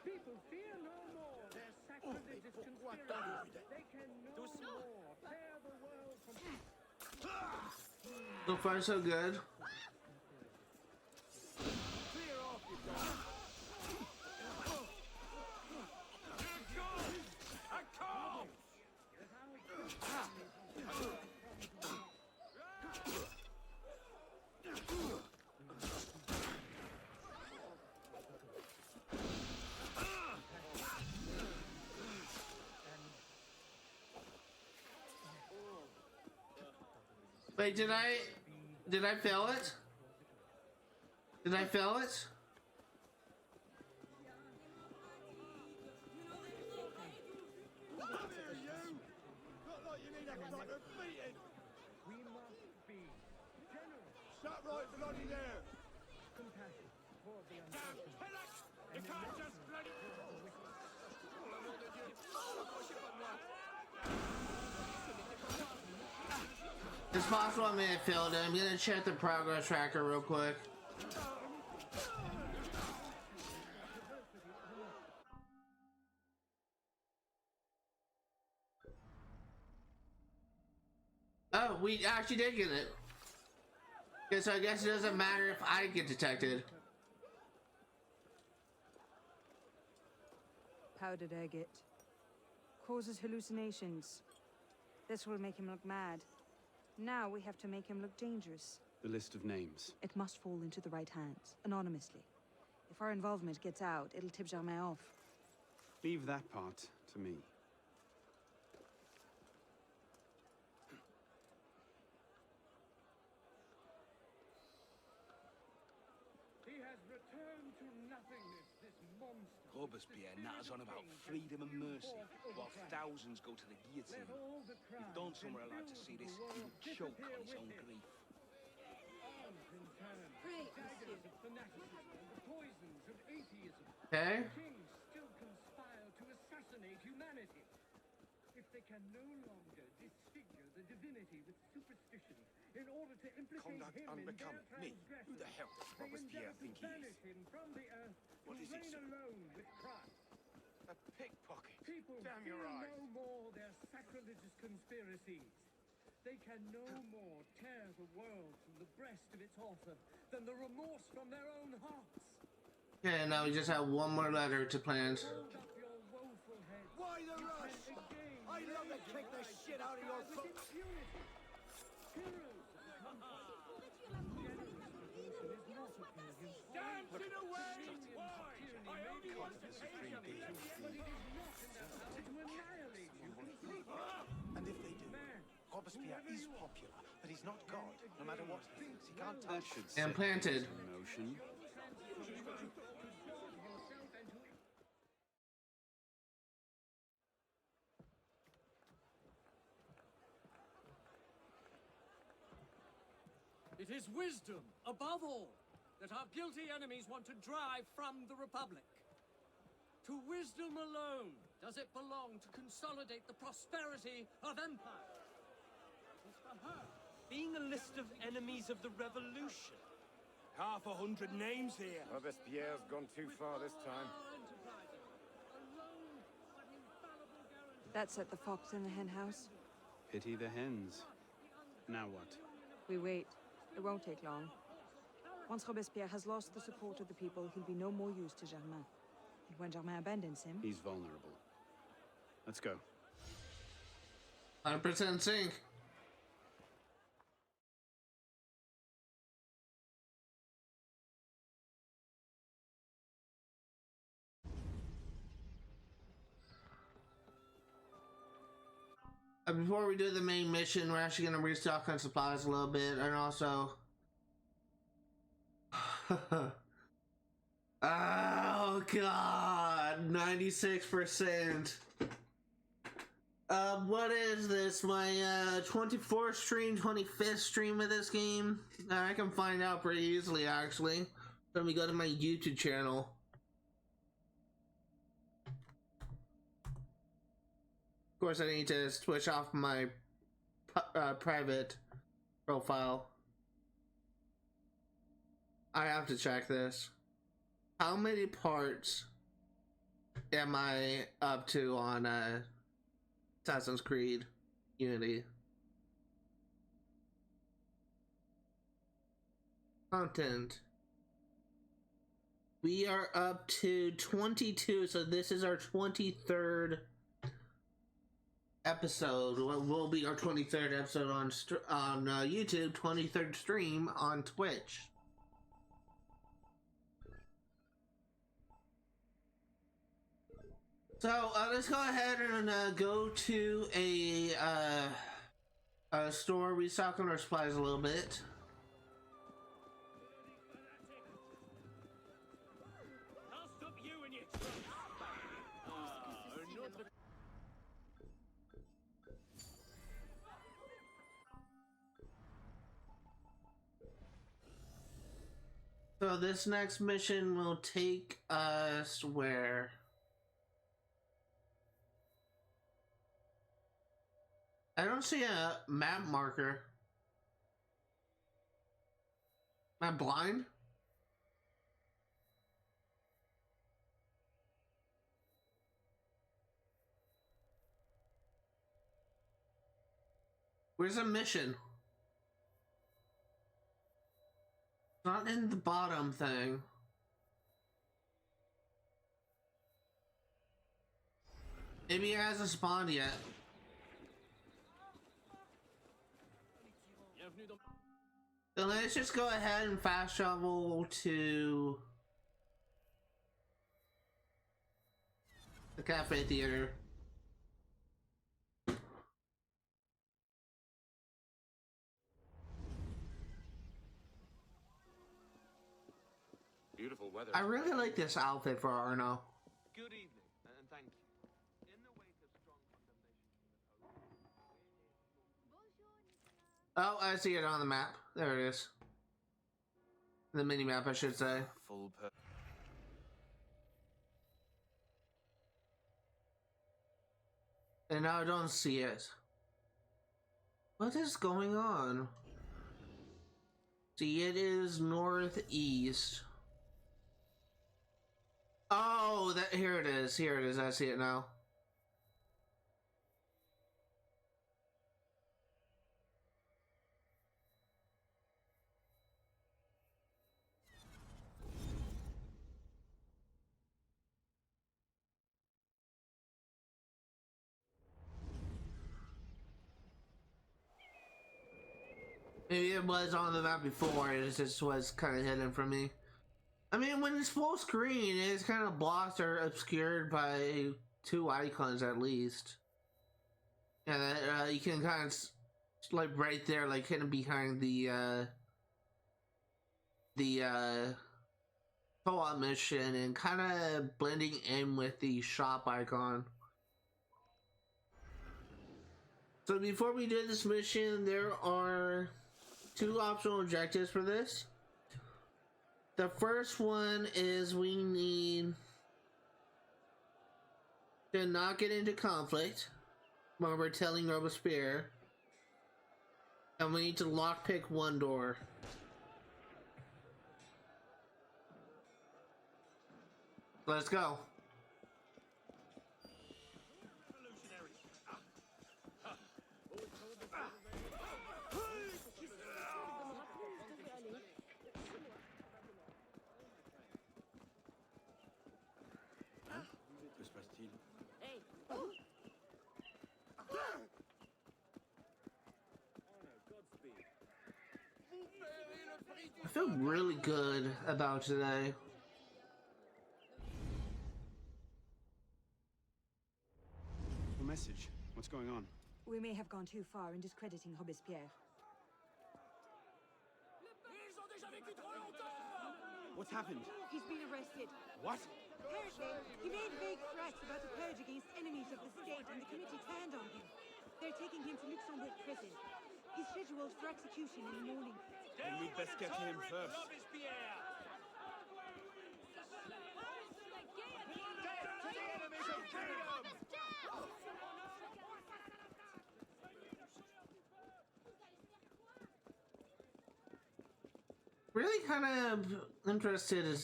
People fear no more their sacrilegious conspiracies. They can no more tear the world from... So far, so good. Wait, did I fail it? Did I fail it? Come here, you! Look like you need a fucking beating! We must be generous. Shut right bloody there! Compassion for the unfortunate. You can't just bloody... It's possible I may have failed it. I'm gonna check the progress tracker real quick. Oh, we actually did get it. Okay, so I guess it doesn't matter if I get detected. Powdered agate. Causes hallucinations. This will make him look mad. Now we have to make him look dangerous. The list of names. It must fall into the right hands, anonymously. If our involvement gets out, it'll tip Germain off. Leave that part to me. He has return to nothingness, this monster. Robespierre natters on about freedom and mercy, while thousands go to the guillotine. If Don somewhere allowed to see this, he would choke on his own grief. Pray, Daggers of fanaticism and the poisons of atheism. Okay. Kings still conspire to assassinate humanity. If they can no longer disfigure the divinity with superstition in order to implicate Conduct him in their unbecoming me. transgressions, Who the hell does they Robespierre endeavor to think he is? banish him from the earth What to is he, reign sir? alone with Christ. A pickpocket. People Damn fear your eyes. no more their sacrilegious conspiracies. They can no more tear the world from the breast of its author than the remorse from their own hearts. Okay, now we just have one more letter to plant. Hold up your woeful heads. Why the You rush? can again I love to raise kick your the eyes shit to out of your sky with impunity. Heroes of the country. Generous devotion is not a pagan song. Dancing away! Millions of Why? tyranny I may only be want under to the pay enemy, something. but it is not in their power to annihilate you completely. And if they do, Man, Robespierre is popular, but he's not God. No matter what he thinks, he can't That touch. should And set planted. things in motion. it is wisdom, above all, that our guilty enemies want to drive from the Republic. To wisdom alone does it belong to consolidate the prosperity of empire. It's for her. Being a list of enemies of the revolution. 100 names here. Robespierre's gone too far this time. That set the fox in the hen house. Pity the hens. Now what? We wait. It won't take long. Once Robespierre has lost the support of the people, he'll be no more use to Germain. And when Germain abandons him... He's vulnerable. Let's go. 100% sync. Before we do the main mission, we're actually going to restock on supplies a little bit, and also... Oh god, 96%. What is this? My 24th stream, 25th stream of this game? I can find out pretty easily, actually. Let me go to my YouTube channel. Of course, I need to switch off my private profile. I have to check this. How many parts am I up to on Assassin's Creed Unity? Content. We are up to 22, so this is our 23rd episode. What will be our 23rd episode on YouTube, 23rd stream on Twitch. So let's go ahead and go to a store, restock on our supplies a little bit. I'll stop you and your So this next mission will take us where? I don't see a map marker. Am I blind? Where's the mission? Not in the bottom thing. Maybe it hasn't spawned yet. So let's just go ahead and fast travel to the cafe theater. Beautiful weather. I really like this outfit for Arno. Good evening, and thank you. In the wake of strong condemnation Oh, I see it on the map. There it is. The mini map, I should say. full And now I don't see it. What is going on? See, it is northeast. Oh, that here it is. Here it is. I see it now. Maybe it was on the map before, it just was kind of hidden from me. I mean, when it's full screen, it's kind of blocked or obscured by two icons at least. And you can kind of, like right there, like hidden behind the co-op mission and kind of blending in with the shop icon. So before we do this mission, there are two optional objectives for this. The first one is we need to not get into conflict when we're telling Robespierre, and we need to lockpick one door. Let's go. I feel really good about today. Your message. What's going on? We may have gone too far in discrediting Robespierre. What's happened? He's been arrested. What? Apparently, he made vague threats about a purge against enemies of the state, and the committee turned on him. They're taking him to Luxembourg prison. He's scheduled for execution in the morning. Then we'd best get to him first. Really kind of interested in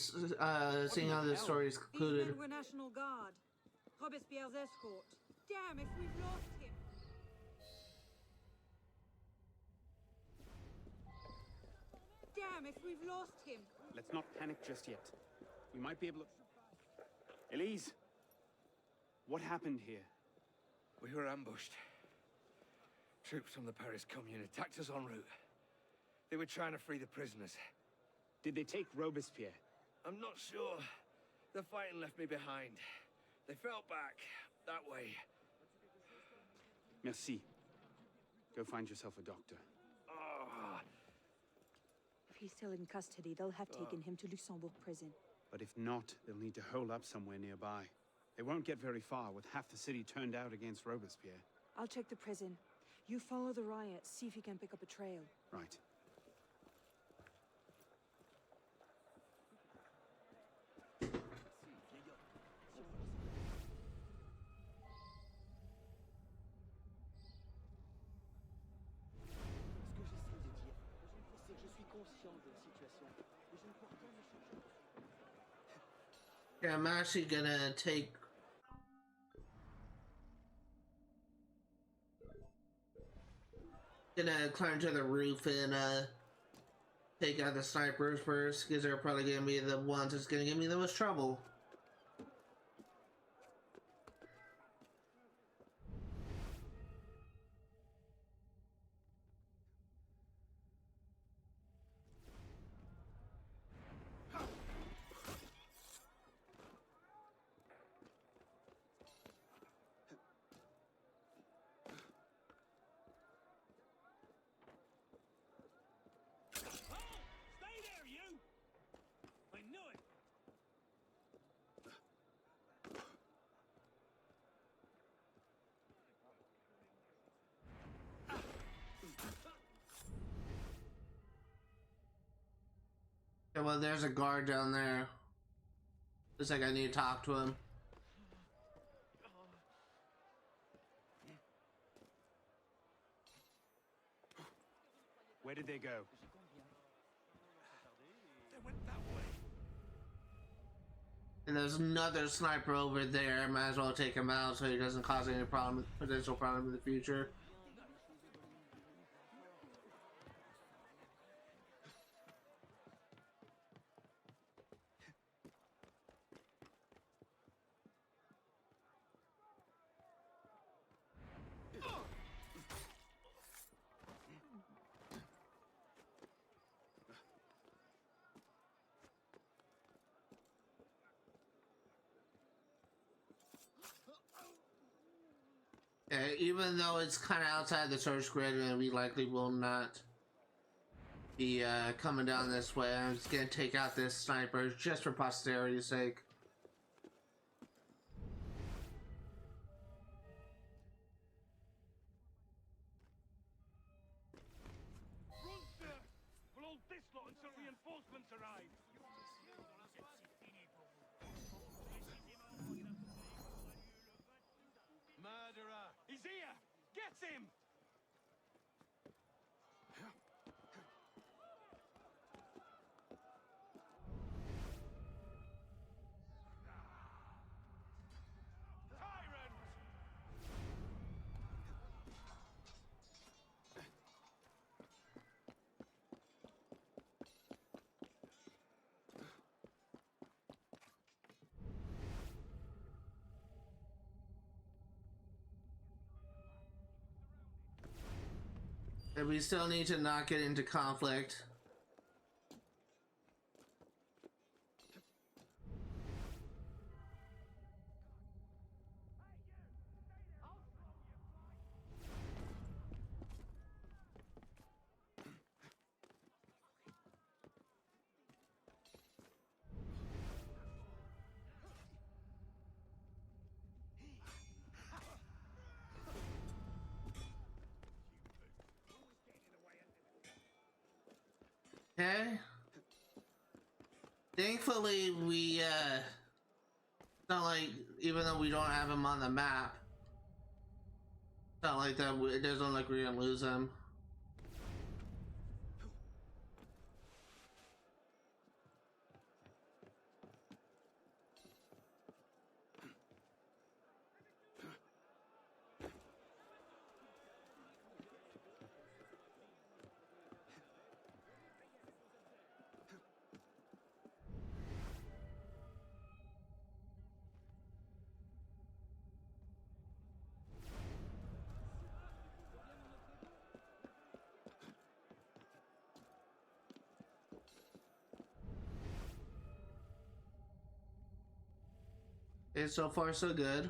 seeing how this story is concluded. These men were National Guard. Robespierre's escort. Damn if we've lost him. Damn if we've lost him. Let's not panic just yet. We might be able to... Elise! What happened here? We were ambushed. Troops from the Paris Commune attacked us en route. They were trying to free the prisoners. Did they take Robespierre? I'm not sure. The fighting left me behind. They fell back that way. Merci. Go find yourself a doctor. Oh. If he's still in custody, they'll have taken him to Luxembourg prison. But if not, they'll need to hole up somewhere nearby. They won't get very far with half the city turned out against Robespierre. I'll check the prison. You follow the riots, see if you can pick up a trail. Right. Yeah, I'm actually gonna climb to the roof and take out the snipers first, because they're probably gonna be the ones that's gonna give me the most trouble. Yeah, well, there's a guard down there. Looks like I need to talk to him. Where did they go? They went that way. And there's another sniper over there. Might as well take him out so he doesn't cause any potential problem in the future. Yeah, even though it's kind of outside the search grid and we likely will not be coming down this way, I'm just gonna take out this sniper just for posterity's sake. Run, sir! We'll hold this lot until reinforcements arrive. Murderer! He's here! Get him! Tyrant! And we still need to not get into conflict. Okay. Thankfully, we, it's not like, even though we don't have him on the map, it's not like that, it doesn't look like we're gonna lose him. Okay, so far so good.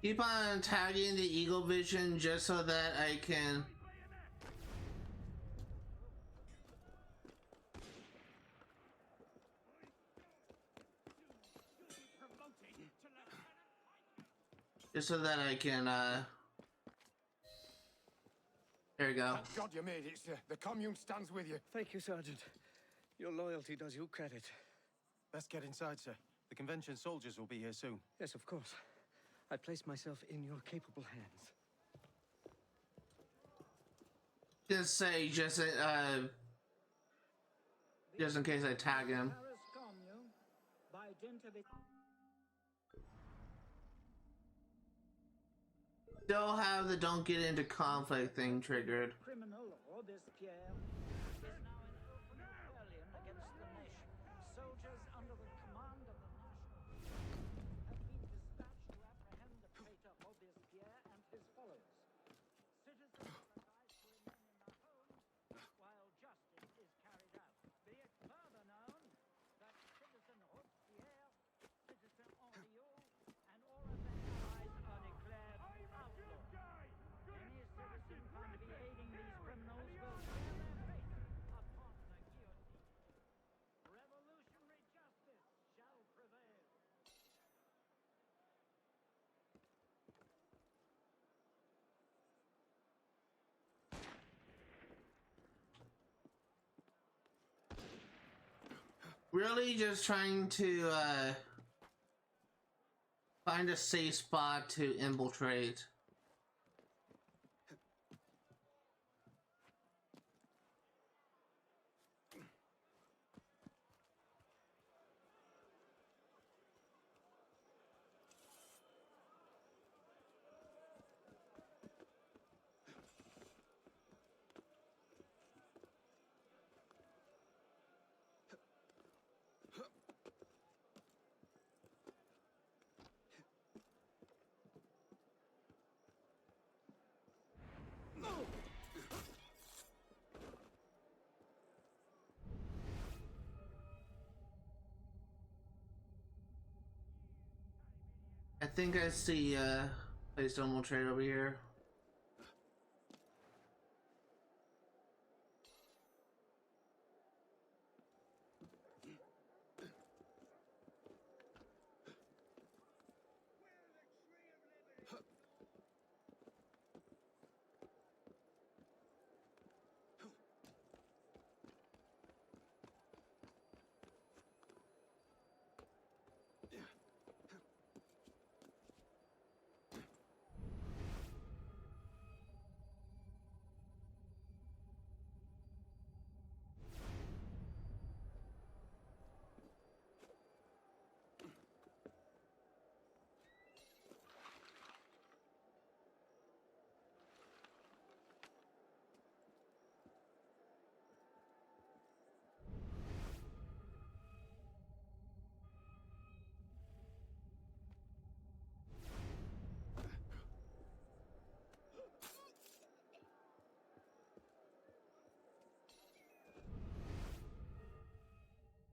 Keep on tagging the Eagle Vision just so that I can... Just so that I can, there you go. Thank God you made it, sir. The commune stands with you. Thank you, Sergeant. Your loyalty does you credit. Let's get inside, sir. The convention soldiers will be here soon. Yes, of course. I place myself in your capable hands. Just say, just in case I tag him. Still have the don't get into conflict thing triggered. Criminal Robespierre is now in open rebellion against the nation. Soldiers under the command of the National have been dispatched to apprehend the traitor Robespierre and his followers. Citizens are advised to remain in their homes while justice is carried out. Be it further known that Citizen Robespierre, Citizen Henriot, and all of their allies are declared outlaws. Any Really just trying to find a safe spot to infiltrate. I think I see place to infiltrate over here.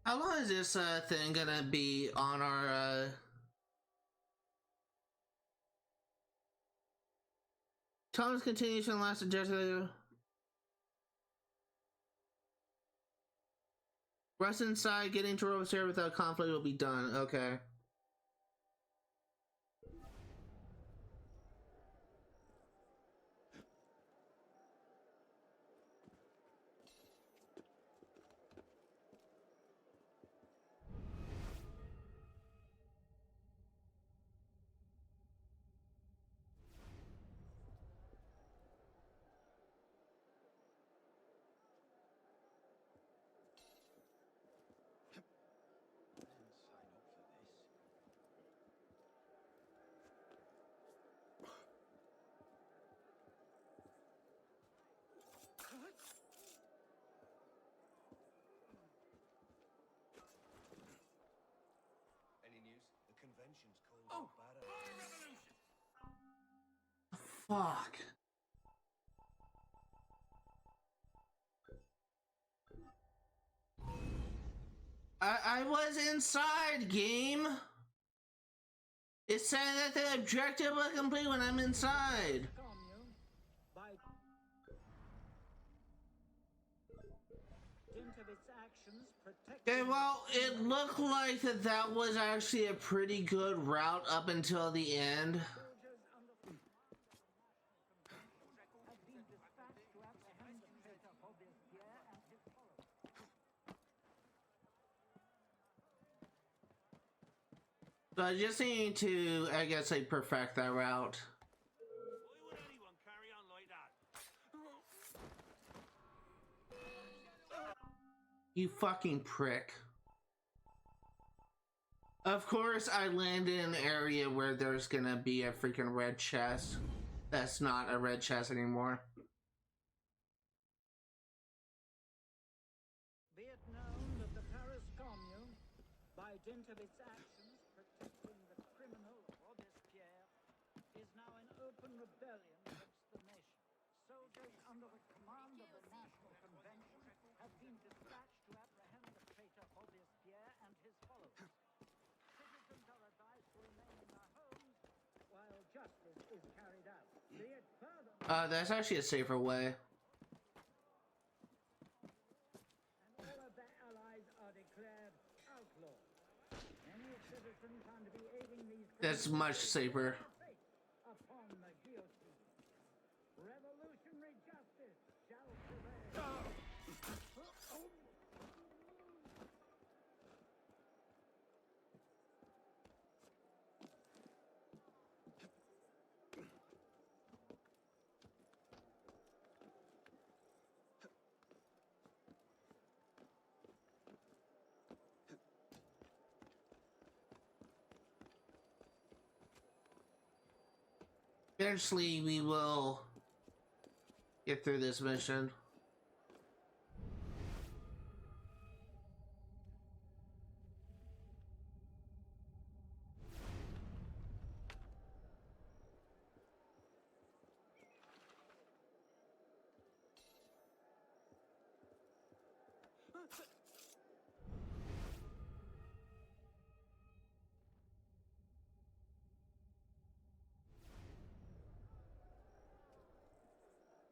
How long is this thing gonna be on our Thomas continuation last objective? Rest inside, getting to Robespierre without conflict will be done. Okay. Any news? The convention's called Fuck. I was inside, game. It said that the objective was complete when I'm inside. Okay, well, it looked like that was actually a pretty good route up until the end. So I just need to, I guess, like, perfect that route. Why would anyone carry on like that? You fucking prick. Of course, I land in an area where there's gonna be a freaking red chest. That's not a red chest anymore. Be it known that the Paris Commune, by dint of its actions protecting the criminal Robespierre, is now in open rebellion against the nation. Soldiers under the command of the National Convention have been dispatched to apprehend the traitor Robespierre and his followers. Citizens are advised to remain in their homes while justice is carried out. Be it further... That's actually a safer way. And all of their allies are declared outlaws. Any citizen found to be aiding these That's much safer. upon the guillotine. Revolutionary justice shall prevail. Eventually, we will get through this mission.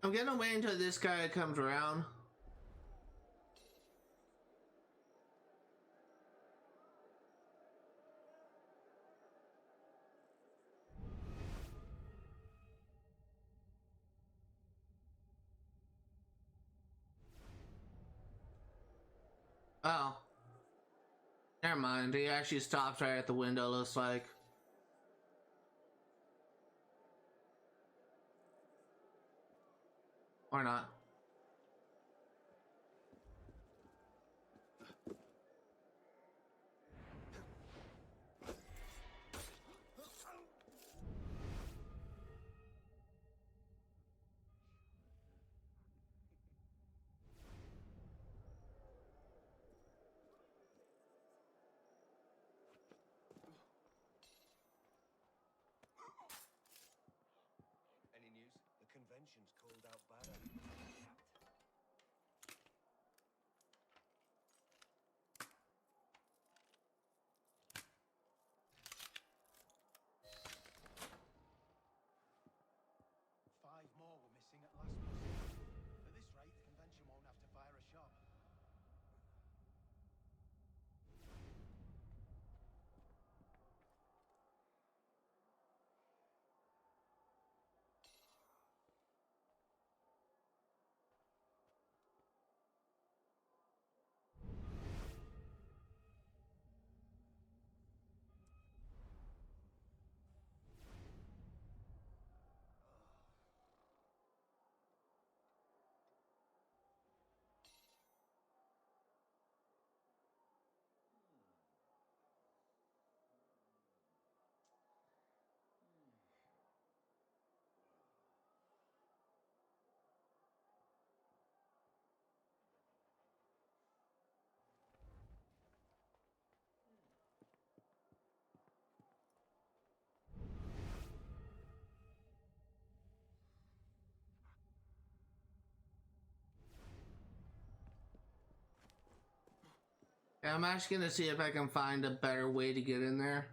I'm gonna wait until this guy comes around. Oh. Never mind. He actually stops right at the window, looks like. Or not. Any news? The convention's called out Barra. Five more were missing at last muster. At this rate, the convention won't have to fire a shot. Yeah, I'm actually gonna see if I can find a better way to get in there.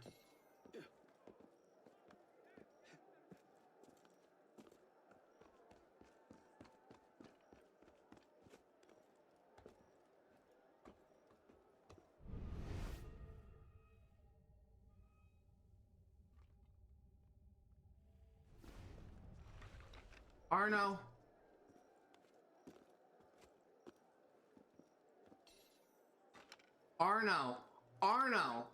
Arno. Arno. Arno.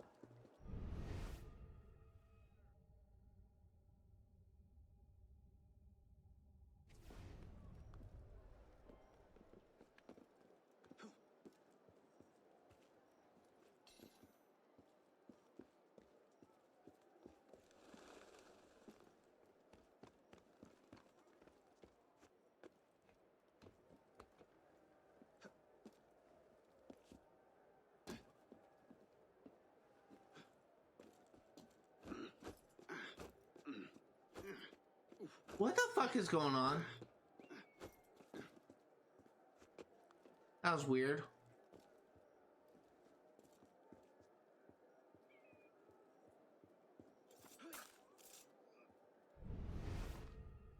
What the fuck is going on? That was weird.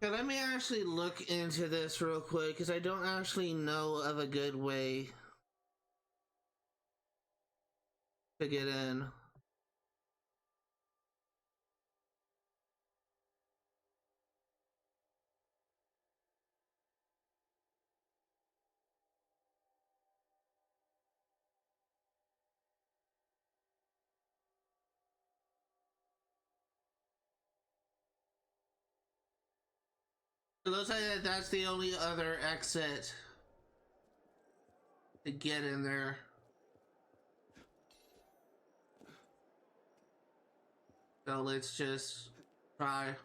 Okay, let me actually look into this real quick, because I don't actually know of a good way to get in. It looks like that's the only other exit to get in there. So let's just try.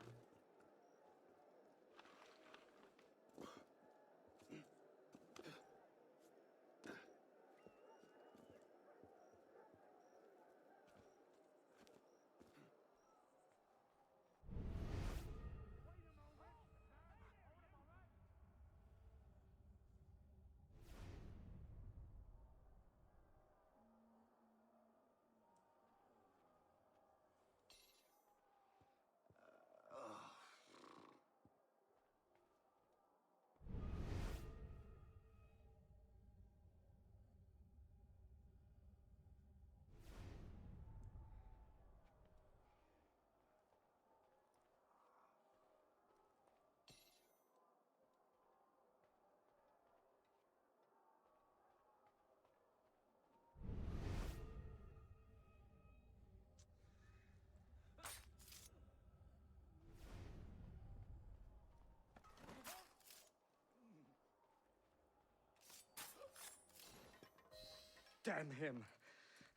Damn him.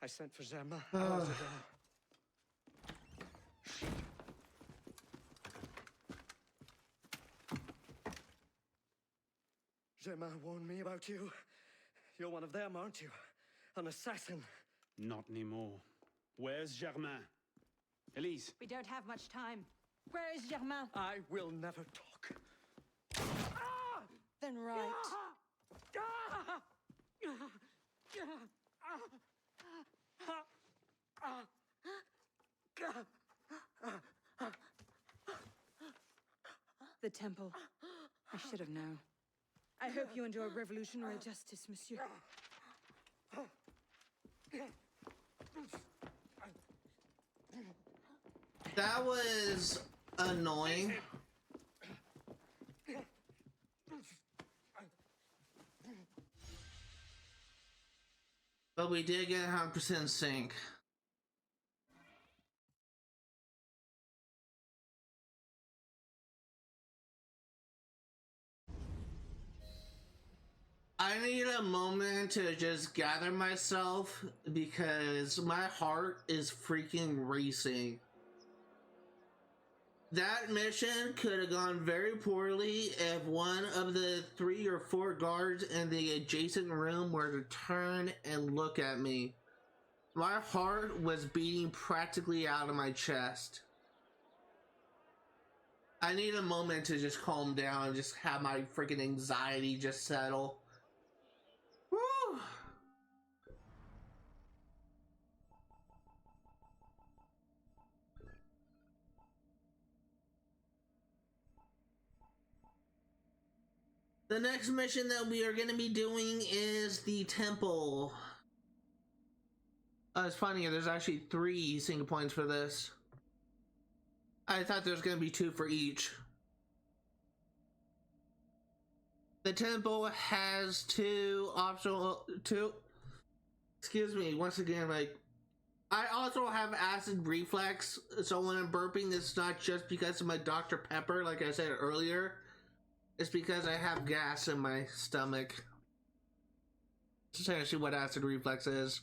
I sent for Germain hours ago. Germain warned me about you. You're one of them, aren't you? An assassin. Not anymore. Where's Germain? Elise. We don't have much time. Where is Germain? I will never talk. Then right. The temple. I should have known. I hope you enjoy revolutionary justice, monsieur. That was annoying. But we did get 100% sync. I need a moment to just gather myself because my heart is freaking racing. That mission could have gone very poorly if one of the 3 or 4 guards in the adjacent room were to turn and look at me. My heart was beating practically out of my chest. I need a moment to just calm down and just have my freaking anxiety just settle. Woo! The next mission that we are going to be doing is the temple. It's funny, there's actually 3 single points for this. I thought there was going to be 2 for each. The temple has 2 optional, excuse me, once again, like, I also have acid reflux, so when I'm burping, it's not just because of my Dr. Pepper, like I said earlier. It's because I have gas in my stomach. That's essentially what acid reflux is.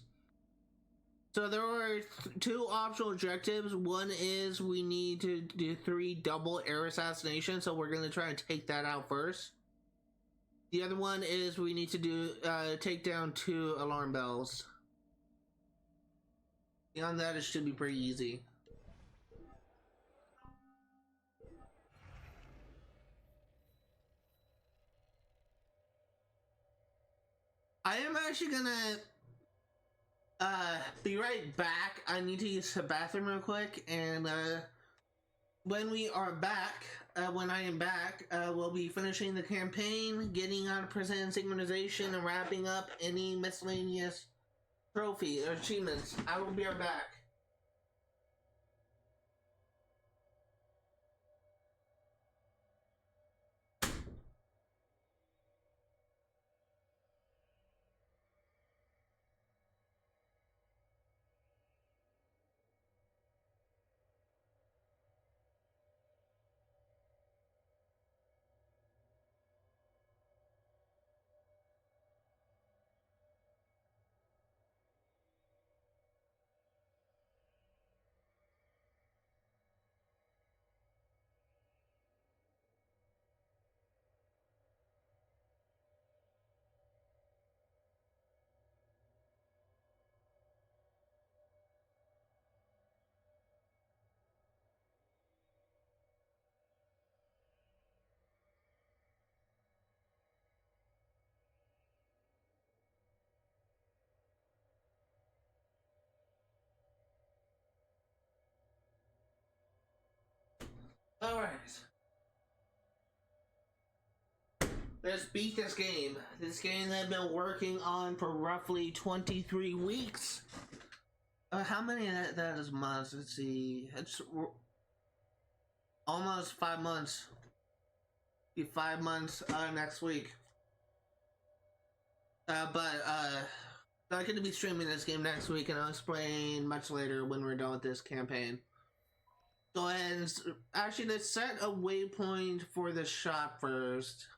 So there are 2 optional objectives. One is we need to do 3 double air assassinations, so we're going to try and take that out first. The other one is we need to do take down 2 alarm bells. Beyond that, it should be pretty easy. I am actually gonna be right back. I need to use the bathroom real quick, and when we are back, when I am back, we'll be finishing the campaign, getting 100% synchronization, and wrapping up any miscellaneous trophy or achievements. I will be right back. Alright. Let's beat this game. This game that I've been working on for roughly 23 weeks. How many of that is months? Let's see. It's almost 5 months. Be 5 months next week. I'm going to be streaming this game next week, and I'll explain much later when we're done with this campaign. Go ahead and actually, let's set a waypoint for the shop first.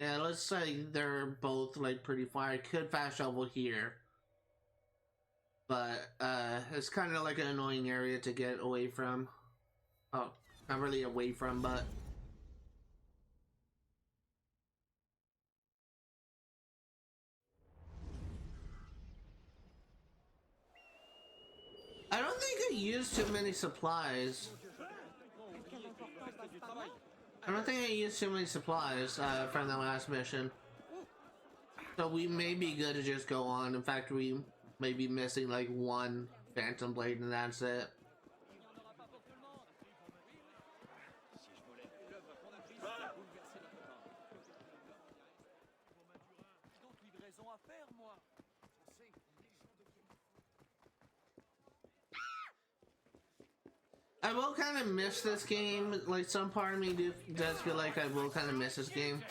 Yeah, let's say they're both like pretty far. I could fast travel here, but it's kind of like an annoying area to get away from. Oh, not really away from, but I don't think I used too many supplies. I don't think I used too many supplies from the last mission. So we may be good to just go on. In fact, we may be missing like one Phantom Blade and that's it. I will kind of miss this game. Like, some part of me does feel like I will kind of miss this game.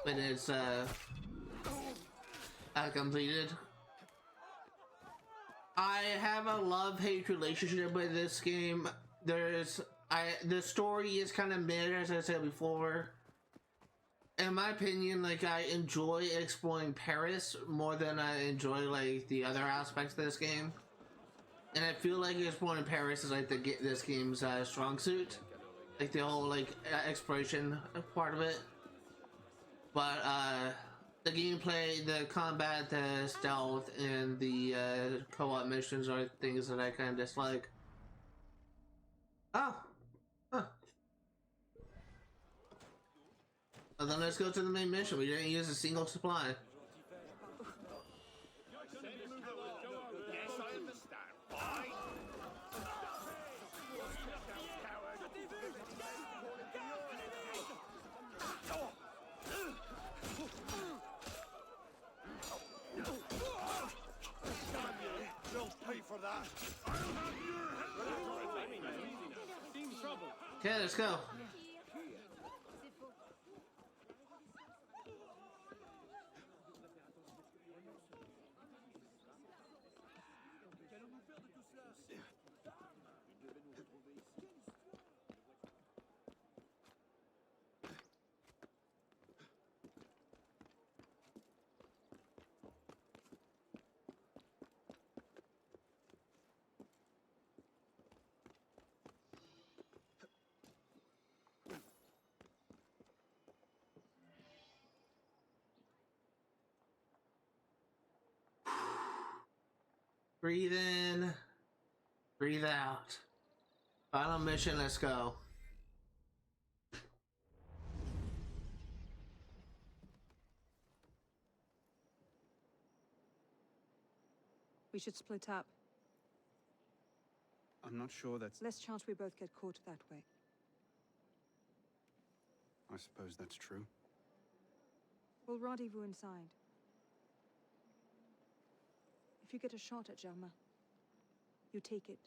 When it's completed. I have a love-hate relationship with this game. The story is kind of mid, as I said before. In my opinion, like, I enjoy exploring Paris more than I enjoy like the other aspects of this game. And I feel like exploring Paris is like this game's strong suit, like the whole like exploration part of it. But the gameplay, the combat, the stealth, and the co-op missions are things that I kind of dislike. Oh, huh. Well, then let's go to the main mission. We didn't use a single supply. Okay, let's go. Breathe in, breathe out. Final mission, let's go. We should split up. I'm not sure that's... Less chance we both get caught that way. I suppose that's true. We'll rendezvous inside. If you get a shot at Germain, you take it.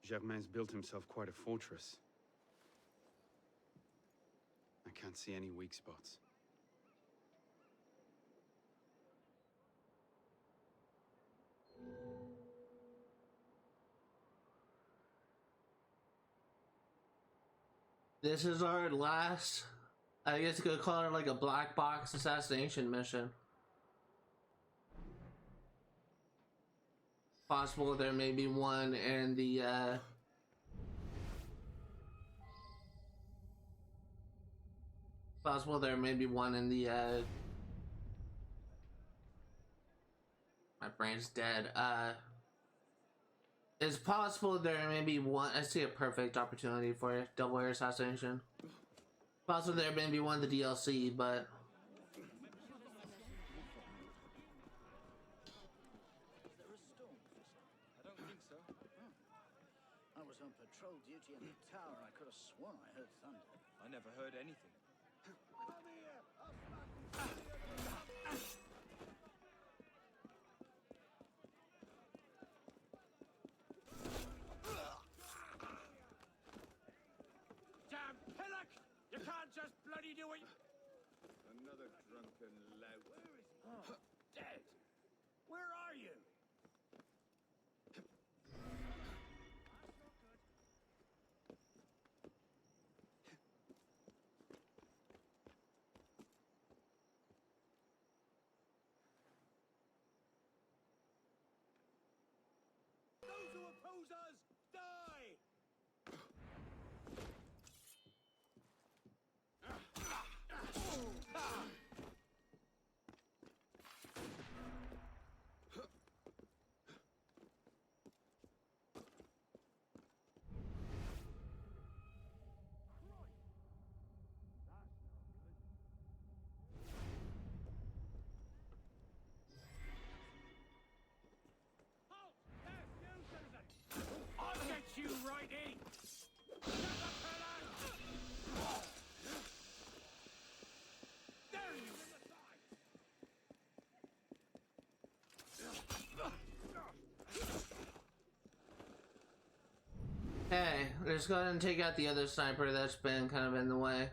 Germain's built himself quite a fortress. I can't see any weak spots. This is our last, I guess you could call it like a black box assassination mission. Possible there may be one in the possible there may be one in the my brain's dead. It's possible there may be one. I see a perfect opportunity for a double air assassination. Possible there may be one in the DLC, but I was on patrol duty in the tower and I could have sworn I heard thunder. I never heard anything. Come here! I'll smack you silly. Damn pillock! You can't just bloody do it! Another drunken lout. Where is he? Oh, dead! Where are you? Those who oppose us, die! Halt! There's you, citizen! I'll get you, righty! There you Hey, let's go ahead and take out the other sniper that's been kind of in the way.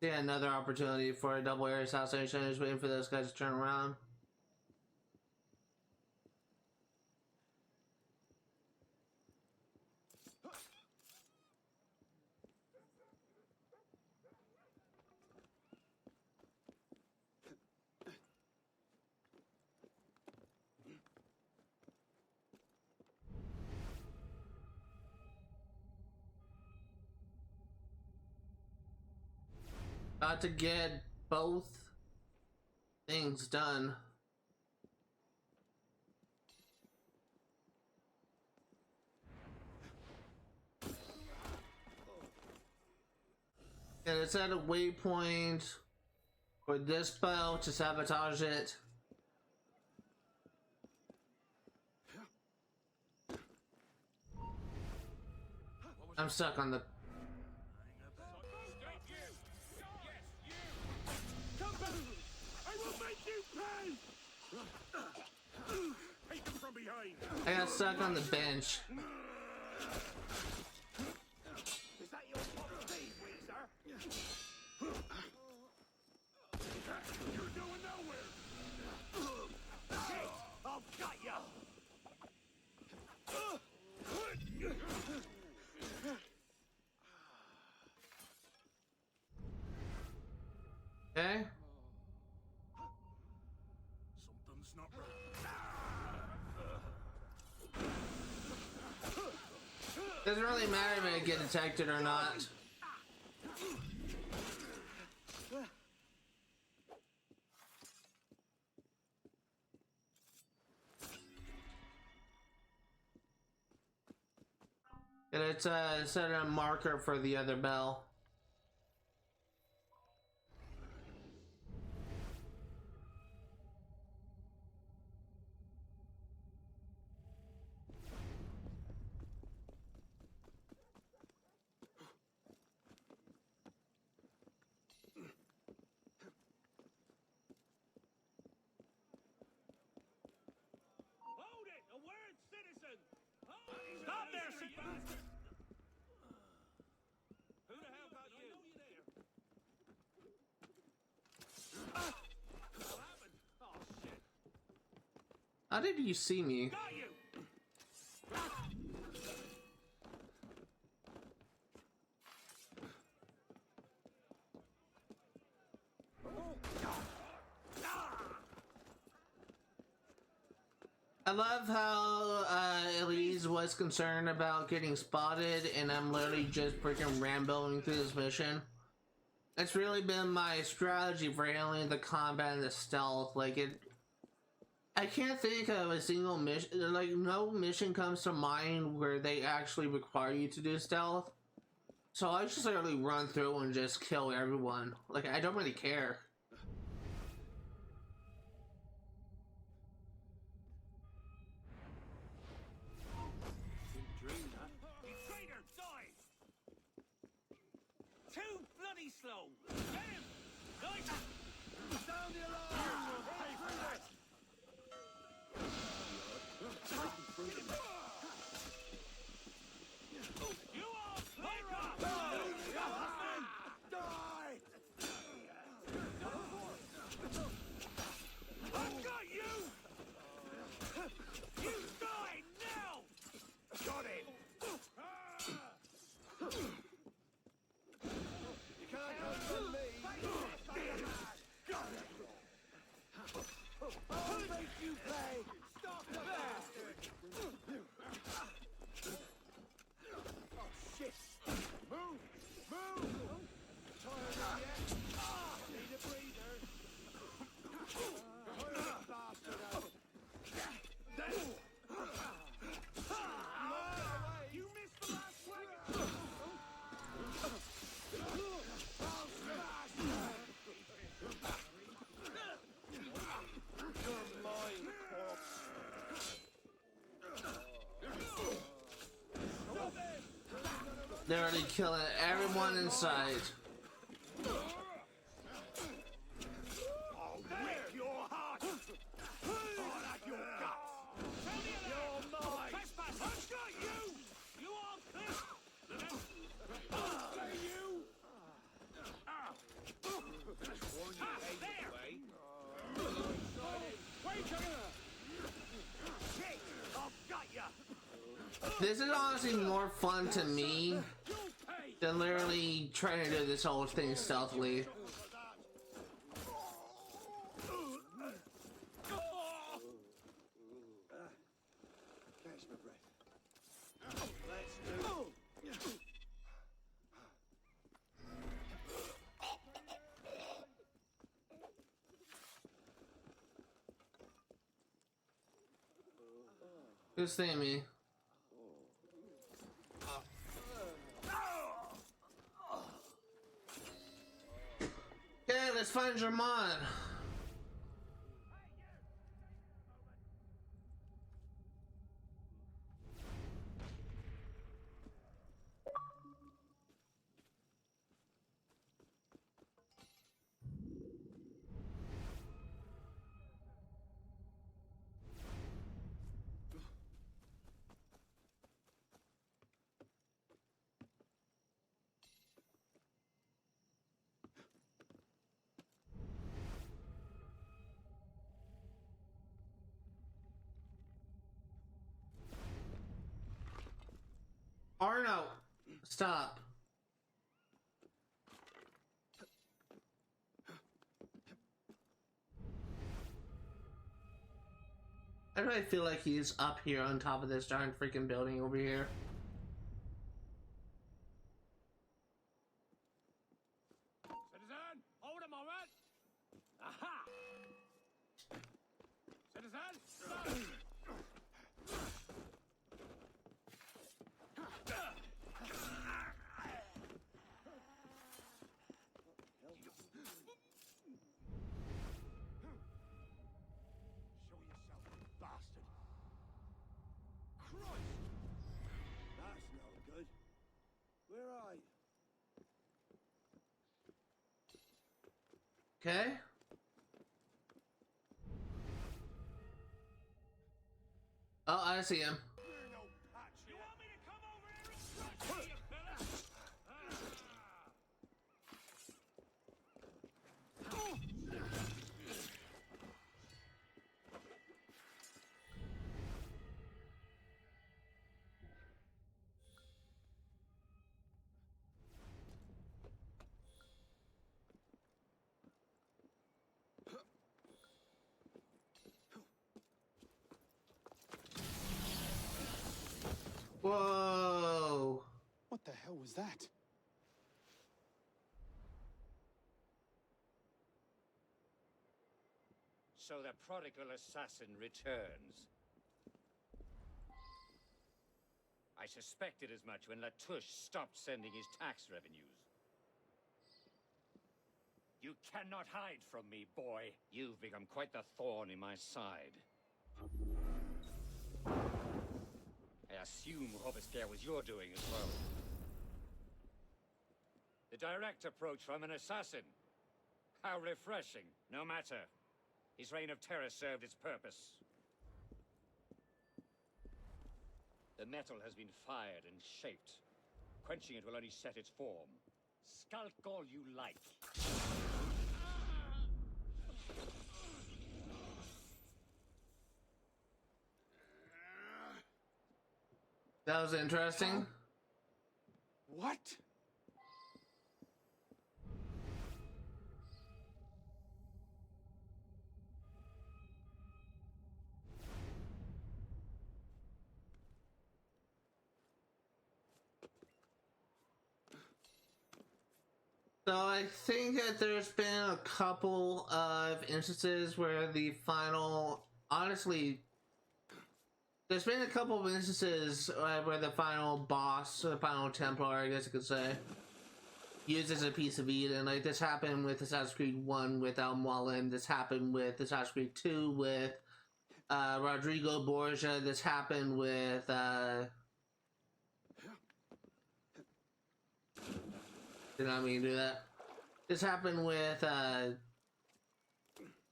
Yeah, another opportunity for a double air assassination. Just waiting for those guys to turn around. Got to get both things done. And it's at a waypoint for this bow to sabotage it. I'm stuck on the... come back! I will make you pay! Take him from behind! I got stuck on the bench. Is that your cup of tea, Weezer? You're going nowhere! Shit! I'll cut you! Okay. Something's not right. Doesn't really matter if I get detected or not. And it's set a marker for the other bell. Hold it! A word, citizen! Stop there, sick bastard! Who the hell got you? I know you're there. What happened? Oh, shit. How did you see me? Got you! I love how Elise was concerned about getting spotted, and I'm literally just freaking ramboing through this mission. It's really been my strategy for handling the combat and the stealth. Like, I can't think of a single mission, like, no mission comes to mind where they actually require you to do stealth. So I just literally run through and just kill everyone. Like, I don't really care. slow. Get him! Nice! Sound the alarm! You'll pay for that! You all clear up! Die! I've got you! You die now! Got him! You can't handle me. I'll make you pay. Stop the bastard. Oh shit! Move! Move! Tired yet? Need a breather. Hurry up, bastard! You missed the last wagon! You're mine, corpse. They're already killing everyone inside. I'll rip your heart! I'll have your guts! You're mine! Trespass! I've got you! You are clear! Stay you! There! Wait a minute! Shit! I've got ya! This is honestly more fun to me than literally trying to do this whole thing stealthily. Catch my breath. Let's do it. Good thing me. Okay, let's find your mod. Arno, stop. Why do I feel like he's up here on top of this giant freaking building over here? Citizen, hold a moment. Aha! Citizen, stop! Show yourself, you bastard. Christ! That's no good. Where are you? Okay. Oh, I see him. You're no patriot. You want me to come over here and scratch you, fella? Whoa. What the hell was that? So the prodigal assassin returns. I suspected as much when Latouche stopped sending his tax revenues. You cannot hide from me, boy. You've become quite the thorn in my side. I assume Robespierre was your doing as well. The direct approach from an assassin. How refreshing. No matter. His reign of terror served its purpose. The metal has been fired and shaped. Quenching it will only set its form. Skulk all you like. That was interesting. What? So I think that there's been a couple of instances where the final, honestly, there's been a couple of instances where the final boss, or the final Templar, I guess you could say, uses a piece of Eden. Like this happened with Assassin's Creed 1 with Al-Mualim, this happened with Assassin's Creed 2 with Rodrigo Borgia, this happened with did not mean to do that. This happened with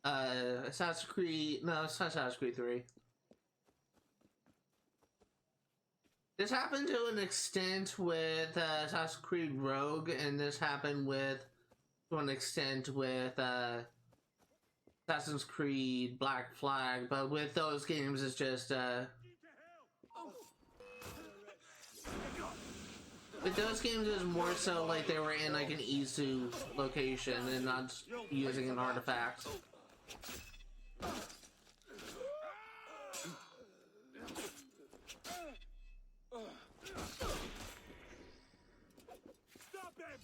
Assassin's Creed, no, it's not Assassin's Creed 3. This happened to an extent with Assassin's Creed Rogue, and this happened with, to an extent with Assassin's Creed Black Flag, but with those games it's just with those games it's more so like they were in like an Isu location and not using an artifact. Stop him!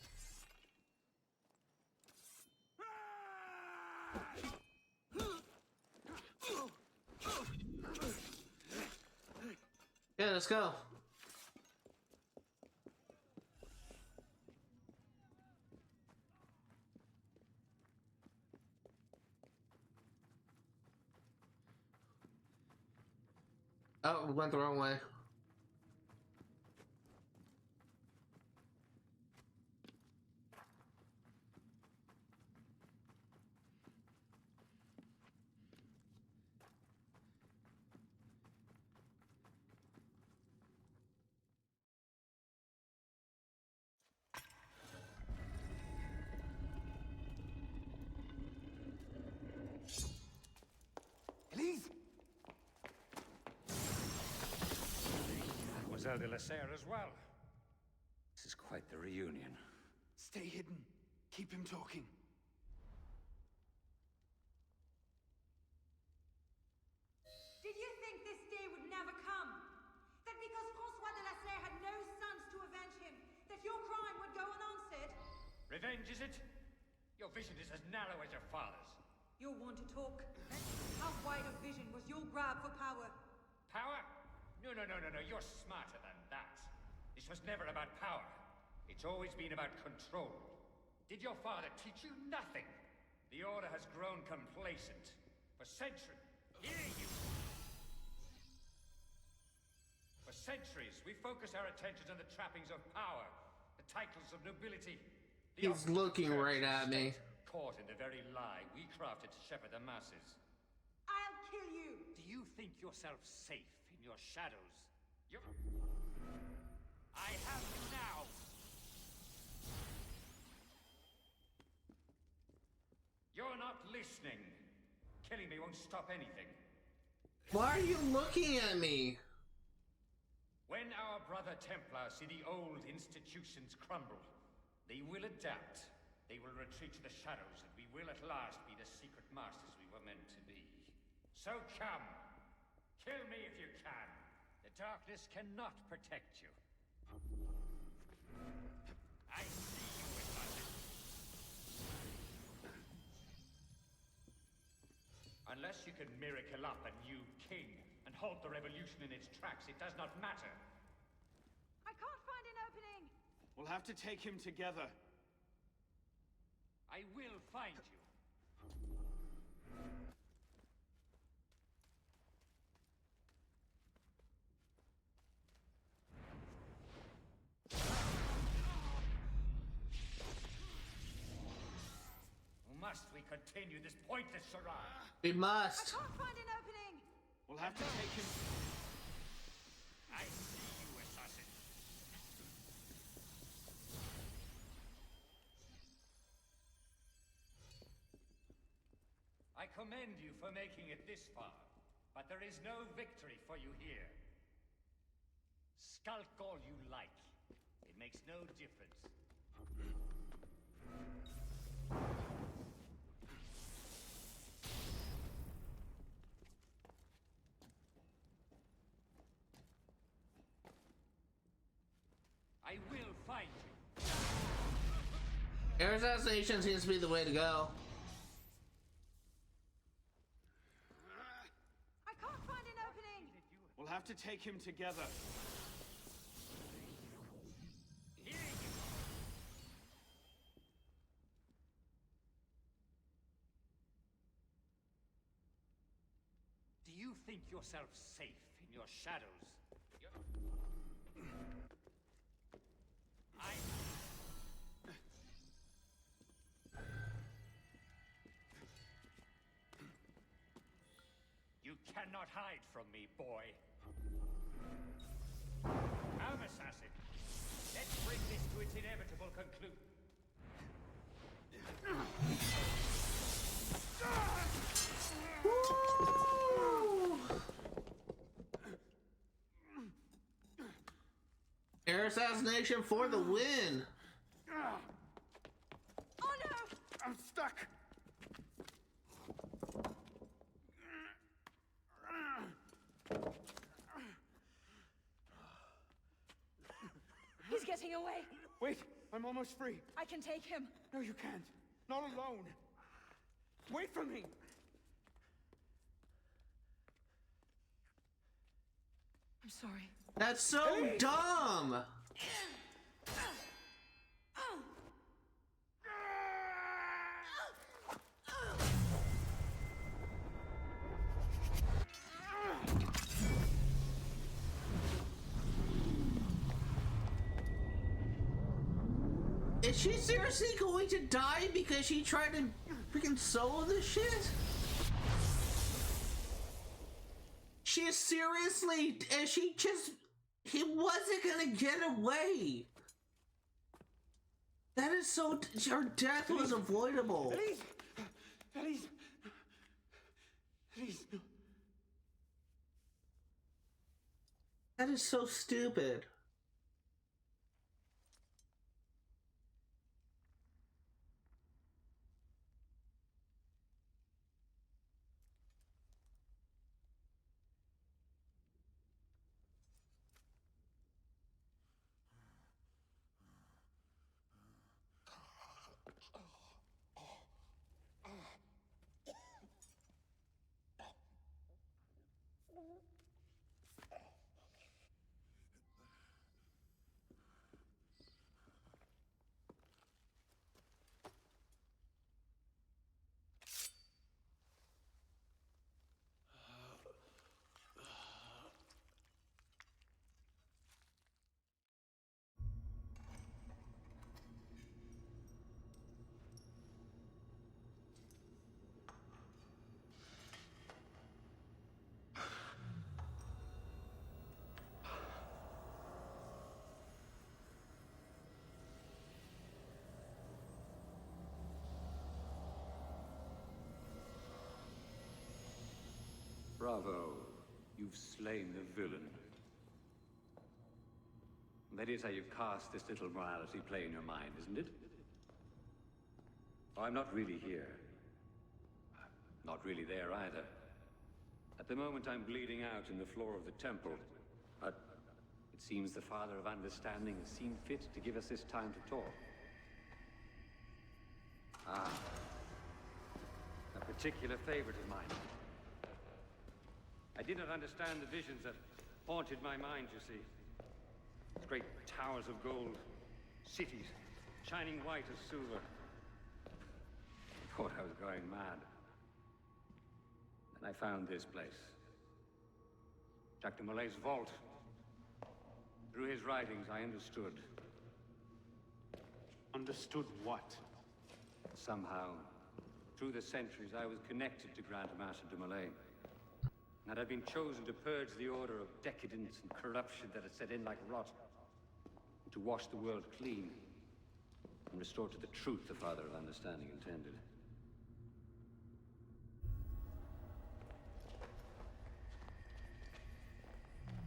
Yeah, let's go. Oh, we went the wrong way. Please. Mademoiselle de la Serre as well. This is quite the reunion. Stay hidden. Keep him talking. Did you think this day would never come? That because Francois de la Serre had no sons to avenge him, that your crime would go unanswered? Revenge, is it? Your vision is as narrow as your father's. You're one to talk. How wide a vision was your grab for power? Power? No. You're smarter than that. This was never about power. It's always been about control. Did your father teach you nothing? The Order has grown complacent. For centuries... Hear you! For centuries, we focused our attentions on the trappings of power, the titles of nobility. He's looking right at me. Caught in the very lie we crafted to shepherd the masses. I'll kill you! Do you think yourself safe in your shadows? I have you now! You're not listening. Killing me won't stop anything. Why are you looking at me? When our brother Templars see the old institutions crumble, they will adapt. They will retreat to the shadows, and we will at last be the secret masters we were meant to be. So come. Kill me if you can. The darkness cannot protect you. I see you with my... Unless you can miracle up a new king and halt the revolution in its tracks, it does not matter. I can't find an opening! We'll have to take him together. I will find you. must we continue this pointless charade? We must. I can't find an opening. We'll have to take him. I see you, assassin. I commend you for making it this far, but there is no victory for you here. Skulk all you like. It makes no difference. I will find you. Air assassination seems to be the way to go. I can't find an opening. We'll have to take him together. Do you think yourself safe in your shadows? You cannot hide from me, boy. Come, assassin. Let's bring this to its inevitable conclusion. Air assassination for the win. Oh no! I'm stuck. He's getting away. Wait, I'm almost free. I can take him. No, you can't. Not alone. Wait for me. I'm sorry. That's so dumb. Is she seriously going to die because she tried to freaking solo this shit? She is seriously, and she just, he wasn't gonna get away. That is so, her death was avoidable. Please, please, please. That is so stupid. Bravo. You've slain the villain. That is how you cast this little morality play in your mind, isn't it? Oh, I'm not really here. I'm not really there either. At the moment, I'm bleeding out in the floor of the temple. But it seems the Father of Understanding has seen fit to give us this time to talk. Ah. A particular favorite of mine. I did not understand the visions that haunted my mind, you see. Great towers of gold, cities, shining white as silver. I thought I was going mad. And I found this place. Jacques de Molay's vault. Through his writings, I understood. Understood what? Somehow, Through the centuries, I was connected to Grand Master de Malay. And I've been chosen to purge the order of decadence and corruption that had set in like rot. And to wash the world clean. And restore to the truth the Father of Understanding intended.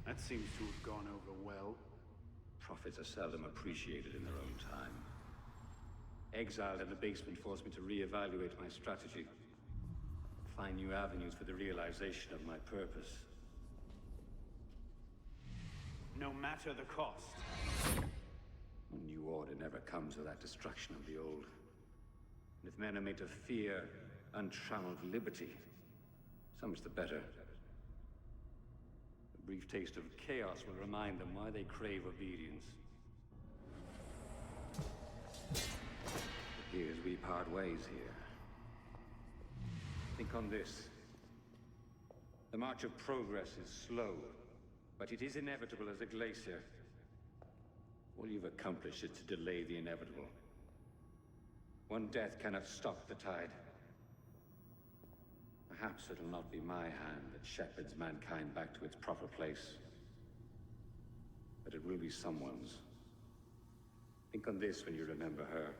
That seems to have gone over well. Prophets are seldom appreciated in their own time. Exiled in the basement forced me to reevaluate my strategy. Find new avenues for the realization of my purpose. No matter the cost. A new order never comes without destruction of the old. And if men are made to fear untrammeled liberty, so much the better. A brief taste of chaos will remind them why they crave obedience. It appears we part ways here. Think on this. The march of progress is slow, but it is inevitable as a glacier. All you've accomplished is to delay the inevitable. One death cannot stop the tide. Perhaps it'll not be my hand that shepherds mankind back to its proper place. But it will be someone's. Think on this when you remember her.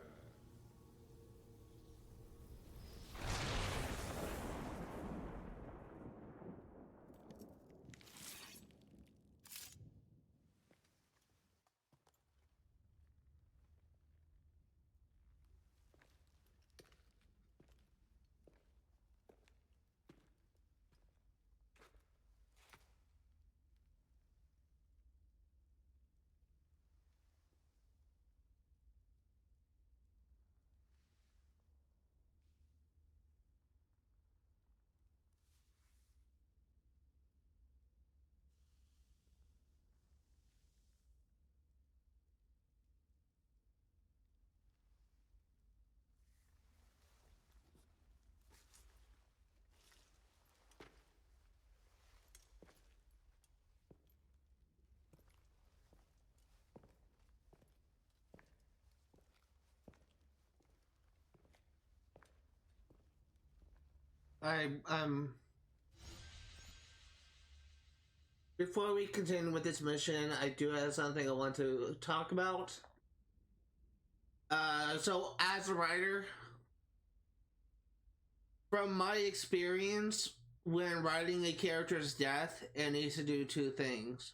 Before we continue with this mission, I do have something I want to talk about. So as a writer, from my experience, when writing a character's death, it needs to do two things.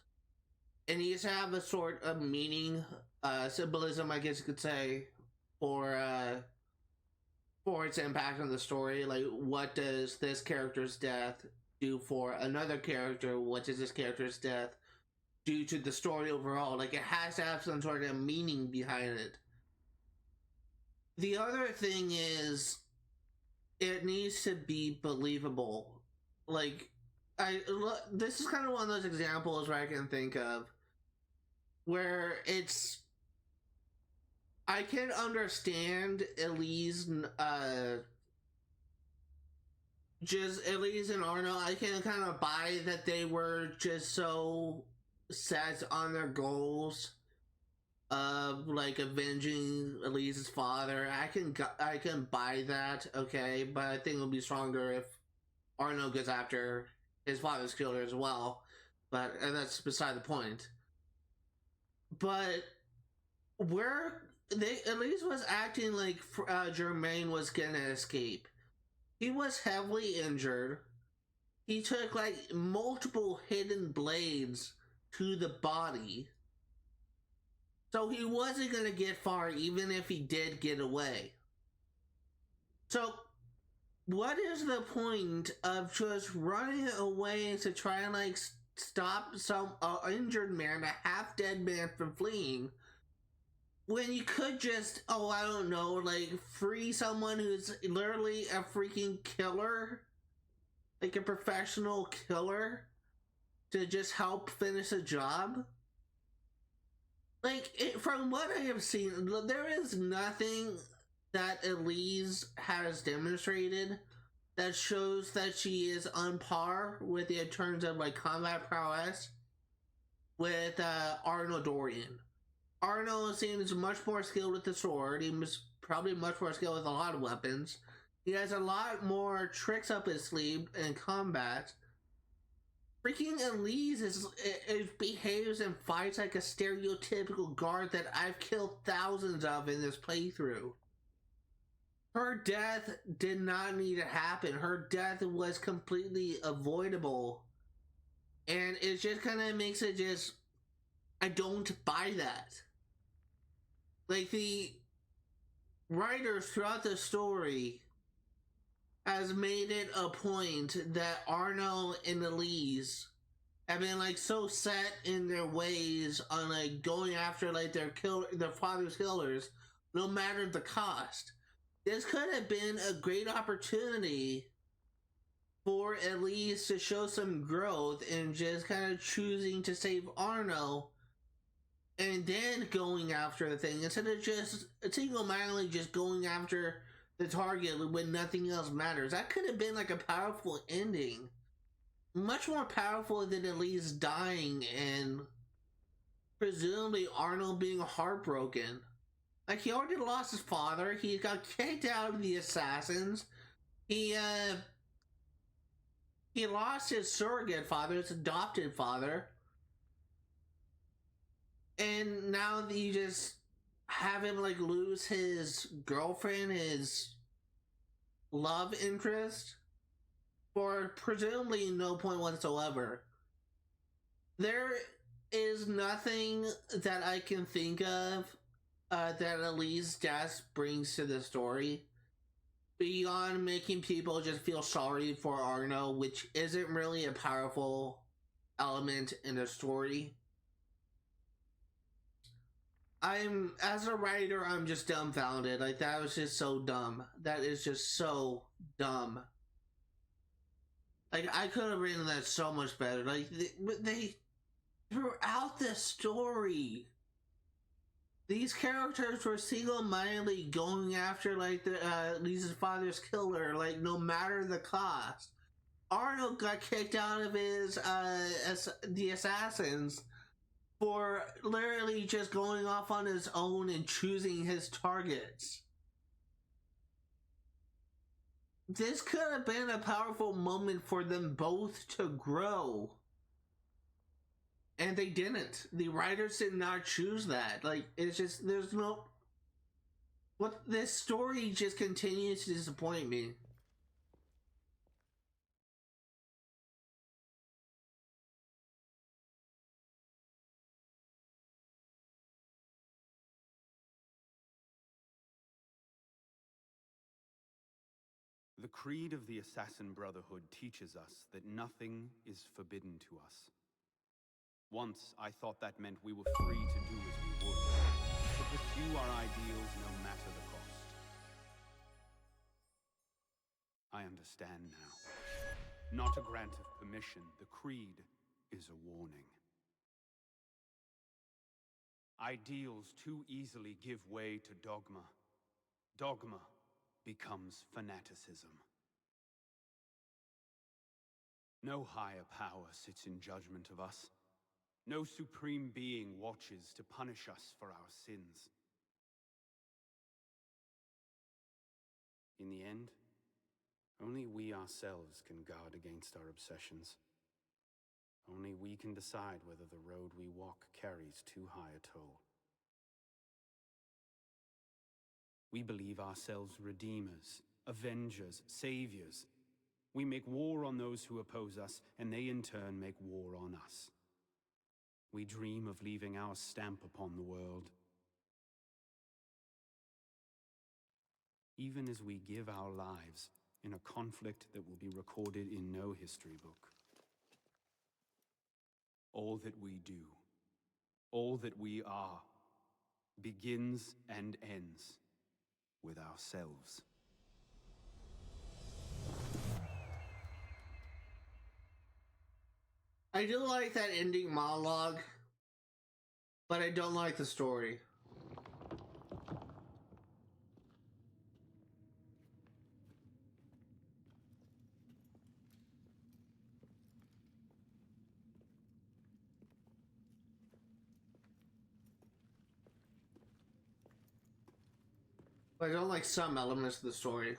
It needs to have a sort of meaning, symbolism, I guess you could say, for its impact on the story. Like, what does this character's death do for another character? What does this character's death do to the story overall? Like, it has to have some sort of meaning behind it. The other thing is, it needs to be believable. Like, this is kind of one of those examples where I can think of where I can understand Elise, Elise and Arno. I can kind of buy that they were just so set on their goals of like avenging Elise's father. I can buy that, okay, but I think it would be stronger if Arno goes after his father's killer as well. But that's beside the point. But where Elise was acting like Germain was gonna escape. He was heavily injured. He took like multiple hidden blades to the body. So he wasn't gonna get far even if he did get away. So what is the point of just running away to try and like stop some injured man, a half-dead man from fleeing, when you could just, oh, I don't know, like free someone who's literally a freaking killer, like a professional killer, to just help finish a job? Like, from what I have seen, there is nothing that Elise has demonstrated that shows that she is on par with it in terms of like combat prowess with Arno Dorian. Arno seems much more skilled with the sword. He was probably much more skilled with a lot of weapons. He has a lot more tricks up his sleeve in combat. Freaking Elise behaves and fights like a stereotypical guard that I've killed thousands of in this playthrough. Her death did not need to happen. Her death was completely avoidable. And it just kind of makes it just... I don't buy that. Like, the writers throughout the story has made it a point that Arno and Elise have been like so set in their ways on like going after like their father's killers, no matter the cost. This could have been a great opportunity for Elise to show some growth and just kind of choosing to save Arno and then going after the thing instead of just single-mindedly just going after the target when nothing else matters. That could have been like a powerful ending. Much more powerful than Elise dying and presumably Arnold being heartbroken. Like, he already lost his father. He got kicked out of the Assassins. He lost his surrogate father, his adopted father. And now you just have him like lose his girlfriend, his love interest, for presumably no point whatsoever. There is nothing that I can think of that Elise death brings to the story beyond making people just feel sorry for Arno, which isn't really a powerful element in the story. As a writer, I'm just dumbfounded. Like, that was just so dumb. That is just so dumb. Like, I could have written that so much better. Like, they throughout the story, these characters were single-mindedly going after, like, Lisa's father's killer, like, no matter the cost. Arnold got kicked out of the Assassins for literally just going off on his own and choosing his targets. This could have been a powerful moment for them both to grow. And they didn't. The writers did not choose that. Like, it's just, there's no... This story just continues to disappoint me. The creed of the Assassin Brotherhood teaches us that nothing is forbidden to us. Once, I thought that meant we were free to do as we would, to pursue our ideals no matter the cost. I understand now. Not a grant of permission, the creed is a warning. Ideals too easily give way to dogma. Dogma becomes fanaticism. No higher power sits in judgment of us. No supreme being watches to punish us for our sins. In the end, only we ourselves can guard against our obsessions. Only we can decide whether the road we walk carries too high a toll. We believe ourselves redeemers, avengers, saviors. We make war on those who oppose us, and they in turn make war on us. We dream of leaving our stamp upon the world. Even as we give our lives in a conflict that will be recorded in no history book. All that we do, all that we are, begins and ends with ourselves. I do like that ending monologue, but I don't like the story. I don't like some elements of the story.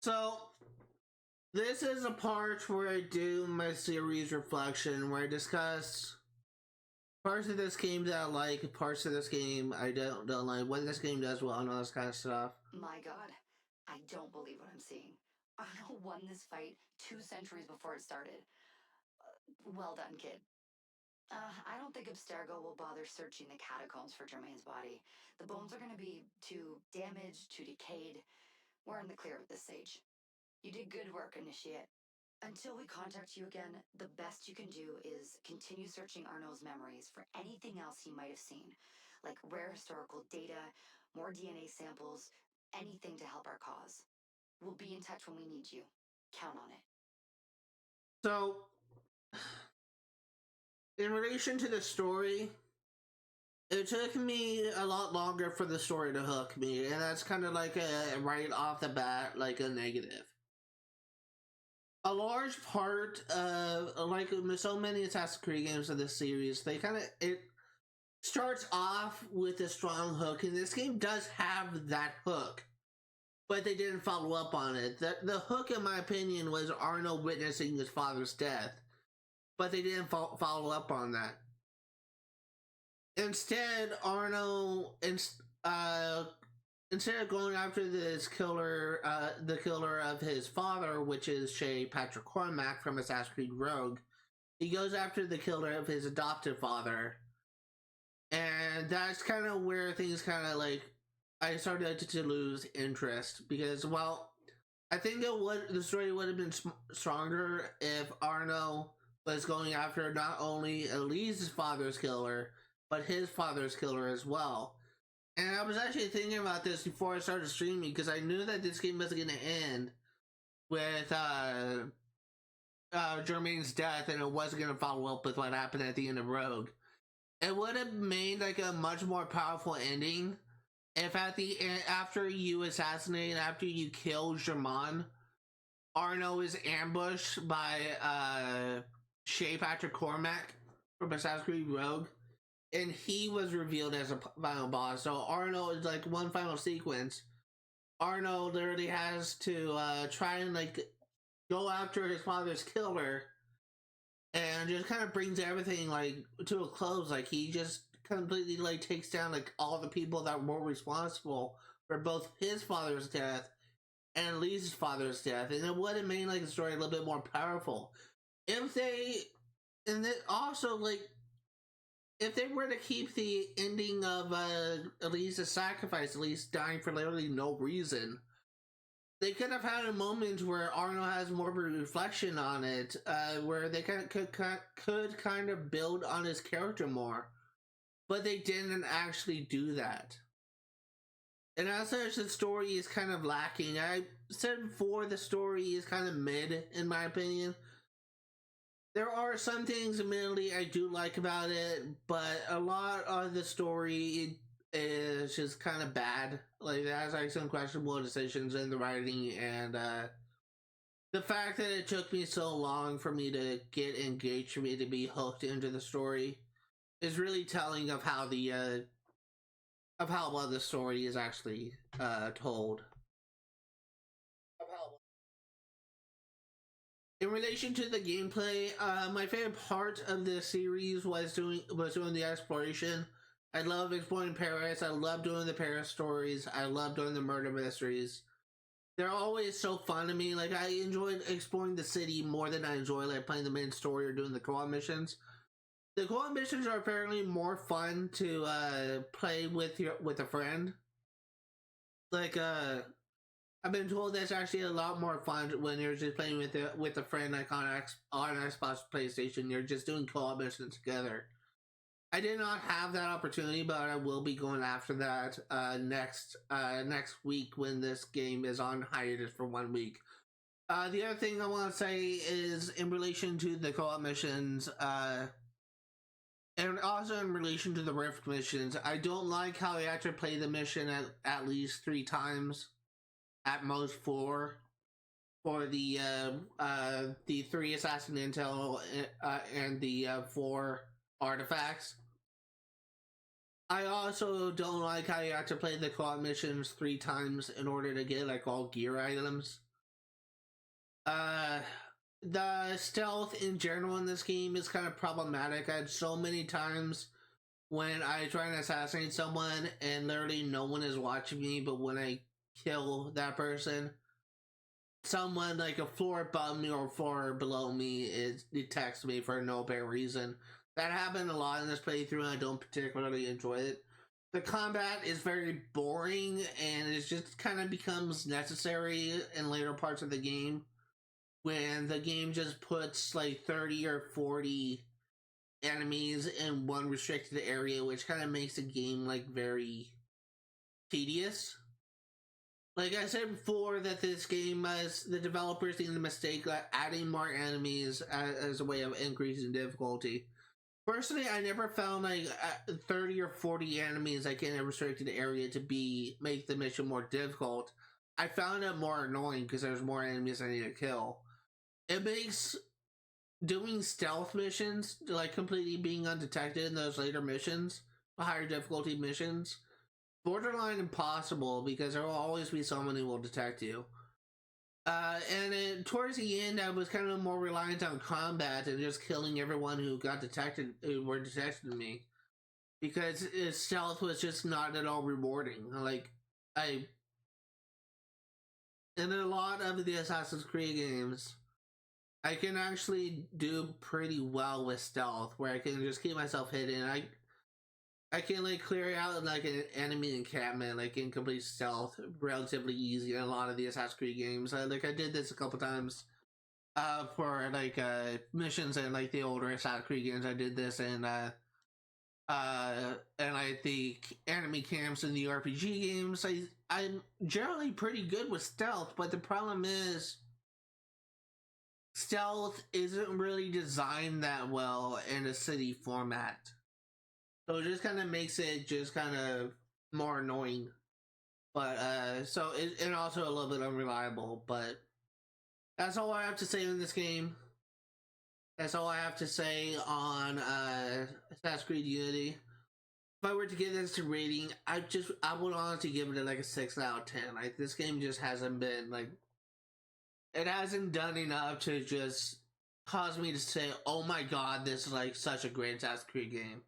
So, this is a part where I do my series reflection, where I discuss parts of this game that I like, parts of this game I don't like, what this game does well, and all this kind of stuff. My god, I don't believe what I'm seeing. Arno won this fight 2 centuries before it started. Well done, kid. I don't think Abstergo will bother searching the catacombs for Germain's body. The bones are going to be too damaged, too decayed. We're in the clear with this sage. You did good work, Initiate. Until we contact you again, the best you can do is continue searching Arno's memories for anything else he might have seen, like rare historical data, more DNA samples, anything to help our cause. We'll be in touch when we need you. Count on it. So, in relation to the story, it took me a lot longer for the story to hook me, and that's kind of like a right off the bat, like a negative. A large part of, like so many Assassin's Creed games of this series, it starts off with a strong hook, and this game does have that hook, but they didn't follow up on it. The hook, in my opinion, was Arno witnessing his father's death, but they didn't follow up on that. Instead, Arno, instead of going after this killer, the killer of his father, which is Shay Patrick Cormac from Assassin's Creed Rogue, he goes after the killer of his adoptive father. And that's kind of where things kind of like, I started to lose interest, because, well, I think the story would have been stronger if Arno was going after not only Elise's father's killer, but his father's killer as well. And I was actually thinking about this before I started streaming, because I knew that this game was going to end with Germain's death, and it wasn't going to follow up with what happened at the end of Rogue. It would have made like a much more powerful ending if at the end, after you assassinate, after you kill Germain, Arno is ambushed by Shay Patrick Cormac from Assassin's Creed Rogue, and he was revealed as a final boss. So Arno is like one final sequence. Arno literally has to try and like go after his father's killer, and just kind of brings everything like to a close. Like he just completely like takes down like all the people that were responsible for both his father's death and Lisa's father's death, and it would have made like the story a little bit more powerful if they, and then also like if they were to keep the ending of Elise's sacrifice, Elise dying for literally no reason. They could have had a moment where Arno has more of a reflection on it, where they could kind of build on his character more. But they didn't actually do that. And as such, the story is kind of lacking. I said before, the story is kind of mid, in my opinion. There are some things, admittedly, I do like about it, but a lot of the story is just kind of bad. Like, it has like some questionable decisions in the writing, and the fact that it took me so long for me to get engaged, for me to be hooked into the story, is really telling of how well the story is actually told. In relation to the gameplay, my favorite part of this series was doing the exploration. I love exploring Paris. I love doing the Paris stories. I love doing the murder mysteries. They're always so fun to me. Like, I enjoyed exploring the city more than I enjoy like playing the main story or doing the co-op missions. The co-op missions are apparently more fun to play with a friend. Like, I've been told that's actually a lot more fun when you're just playing with a friend, like on Xbox, PlayStation. You're just doing co-op missions together. I did not have that opportunity, but I will be going after that next week when this game is on hiatus for 1 week. The other thing I want to say is in relation to the co-op missions, and also in relation to the Rift missions, I don't like how you have to play the mission at least 3 times, at most 4, for the 3 assassin intel and the 4 artifacts. I also don't like how you have to play the co-op missions 3 times in order to get like all gear items. The stealth in general in this game is kind of problematic. I had so many times when I try and assassinate someone and literally no one is watching me, but when I kill that person, someone like a floor above me or a floor below me detects me for no apparent reason. That happened a lot in this playthrough and I don't particularly enjoy it. The combat is very boring and it just kind of becomes necessary in later parts of the game when the game just puts like 30 or 40 enemies in one restricted area, which kind of makes the game like very tedious. Like I said before, that this game, the developers made the mistake of adding more enemies as a way of increasing difficulty. Personally, I never found like 30 or 40 enemies like in a restricted area to make the mission more difficult. I found it more annoying because there's more enemies I need to kill. It makes doing stealth missions, like completely being undetected in those later missions, higher difficulty missions, borderline impossible because there will always be someone who will detect you. Towards the end, I was kind of more reliant on combat and just killing everyone who were detecting me, because stealth was just not at all rewarding. In a lot of the Assassin's Creed games, I can actually do pretty well with stealth, where I can just keep myself hidden. I can like clear out like an enemy encampment like in complete stealth relatively easy in a lot of the Assassin's Creed games. I did this a couple times for like missions in like the older Assassin's Creed games. I did this and like the enemy camps in the RPG games. I'm generally pretty good with stealth, but the problem is stealth isn't really designed that well in a city format. So it just kind of makes it just kind of more annoying. But, and also a little bit unreliable. But that's all I have to say in this game. That's all I have to say on Assassin's Creed Unity. If I were to give this a rating, I would honestly give it like a 6 out of 10. Like, this game just hasn't been, like, it hasn't done enough to just cause me to say, oh my god, this is like such a great Assassin's Creed game.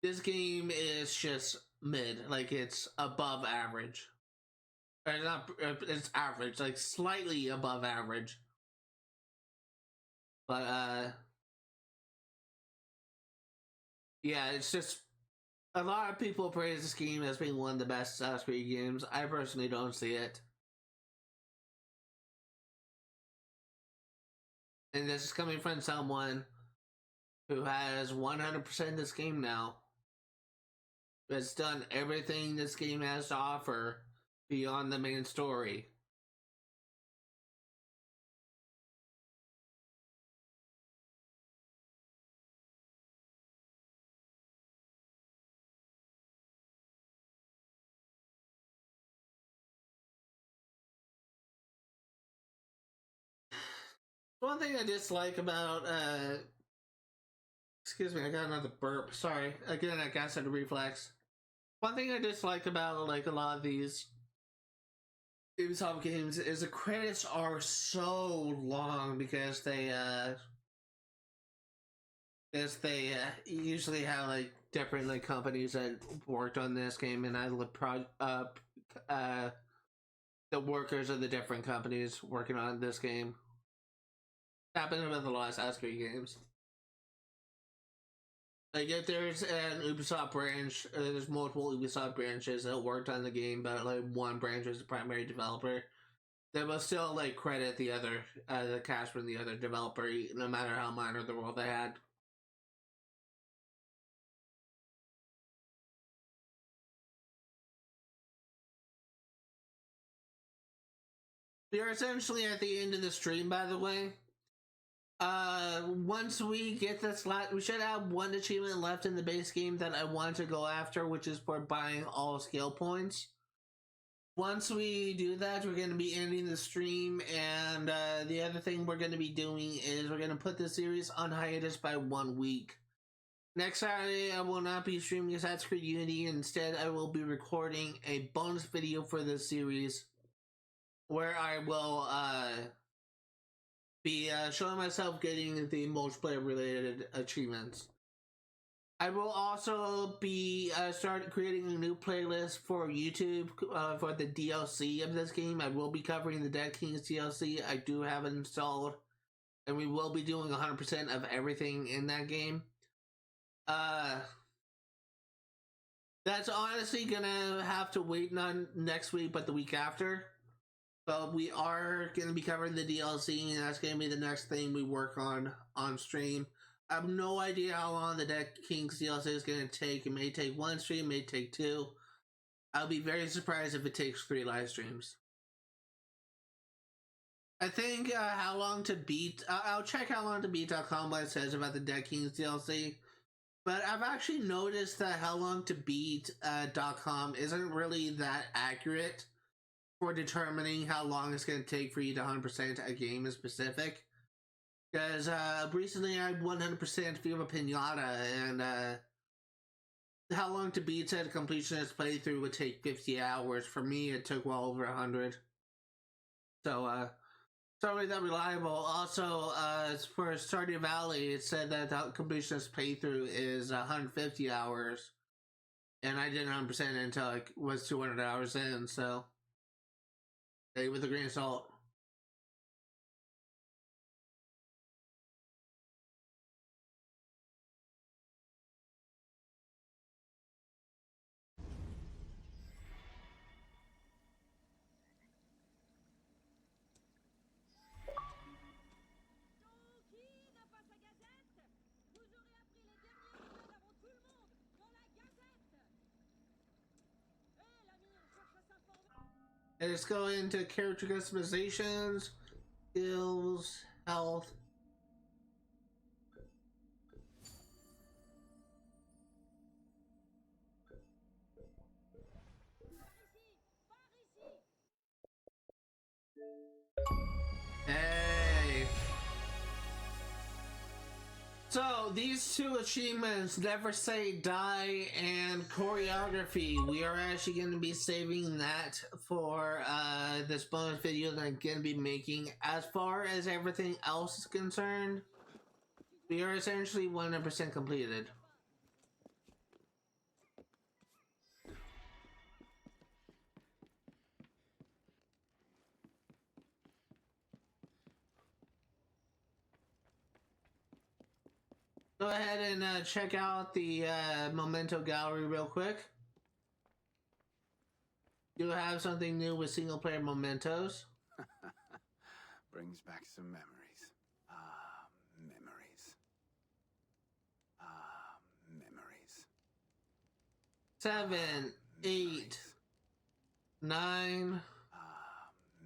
This game is just mid, like it's above average. Or not, it's average, like slightly above average. But yeah, it's just a lot of people praise this game as being one of the best Assassin's Creed games. I personally don't see it. And this is coming from someone who has 100% this game now. Has done everything this game has to offer beyond the main story. One thing I dislike about excuse me, I got another burp. Sorry. Again, I guess I had a reflex. One thing I dislike about like a lot of these Ubisoft games is the credits are so long because they usually have like different like companies that worked on this game, and the workers of the different companies working on this game. Happened with a lot of Assassin's Creed games. Like if there's an Ubisoft branch, there's multiple Ubisoft branches that worked on the game, but like one branch is the primary developer, they will still like credit the other, the cash from the other developer, no matter how minor the role they had. We are essentially at the end of the stream, by the way. Once we get this we should have one achievement left in the base game that I want to go after, which is for buying all skill points. Once we do that, we're going to be ending the stream, and the other thing we're going to be doing is we're going to put the series on hiatus by 1 week. Next Saturday, I will not be streaming Assassin's Creed Unity. Instead, I will be recording a bonus video for this series where I will be showing myself getting the multiplayer related achievements. I will also be start creating a new playlist for YouTube for the DLC of this game. I will be covering the Dead Kings DLC. I do have it installed, and we will be doing 100% of everything in that game. That's honestly gonna have to wait on next week, but the week after. But we are gonna be covering the DLC, and that's gonna be the next thing we work on stream. I have no idea how long the Dead Kings DLC is gonna take. It may take one stream, it may take two. I'll be very surprised if it takes 3 live streams. I think how long to beat. I'll check how long to beat.com what it says about the Dead Kings DLC. But I've actually noticed that how long to beat.com isn't really that accurate for determining how long it's going to take for you to 100% a game in specific. Because recently I 100% Viva Pinata, and how long to beat said completionist playthrough would take 50 hours. For me, it took well over 100. So, it's not really that reliable. Also, for Stardew Valley, it said that the completionist playthrough is 150 hours. And I did 100% until it was 200 hours in, so take it with a grain of salt. And let's go into character customizations, skills, health. Hey! So, these 2 achievements, Never Say Die and Choreography, we are actually going to be saving that for this bonus video that I'm going to be making. As far as everything else is concerned, we are essentially 100% completed. Go ahead and check out the Memento gallery real quick. You have something new with single player mementos. Brings back some memories. Memories. Memories. 7, 8, 9,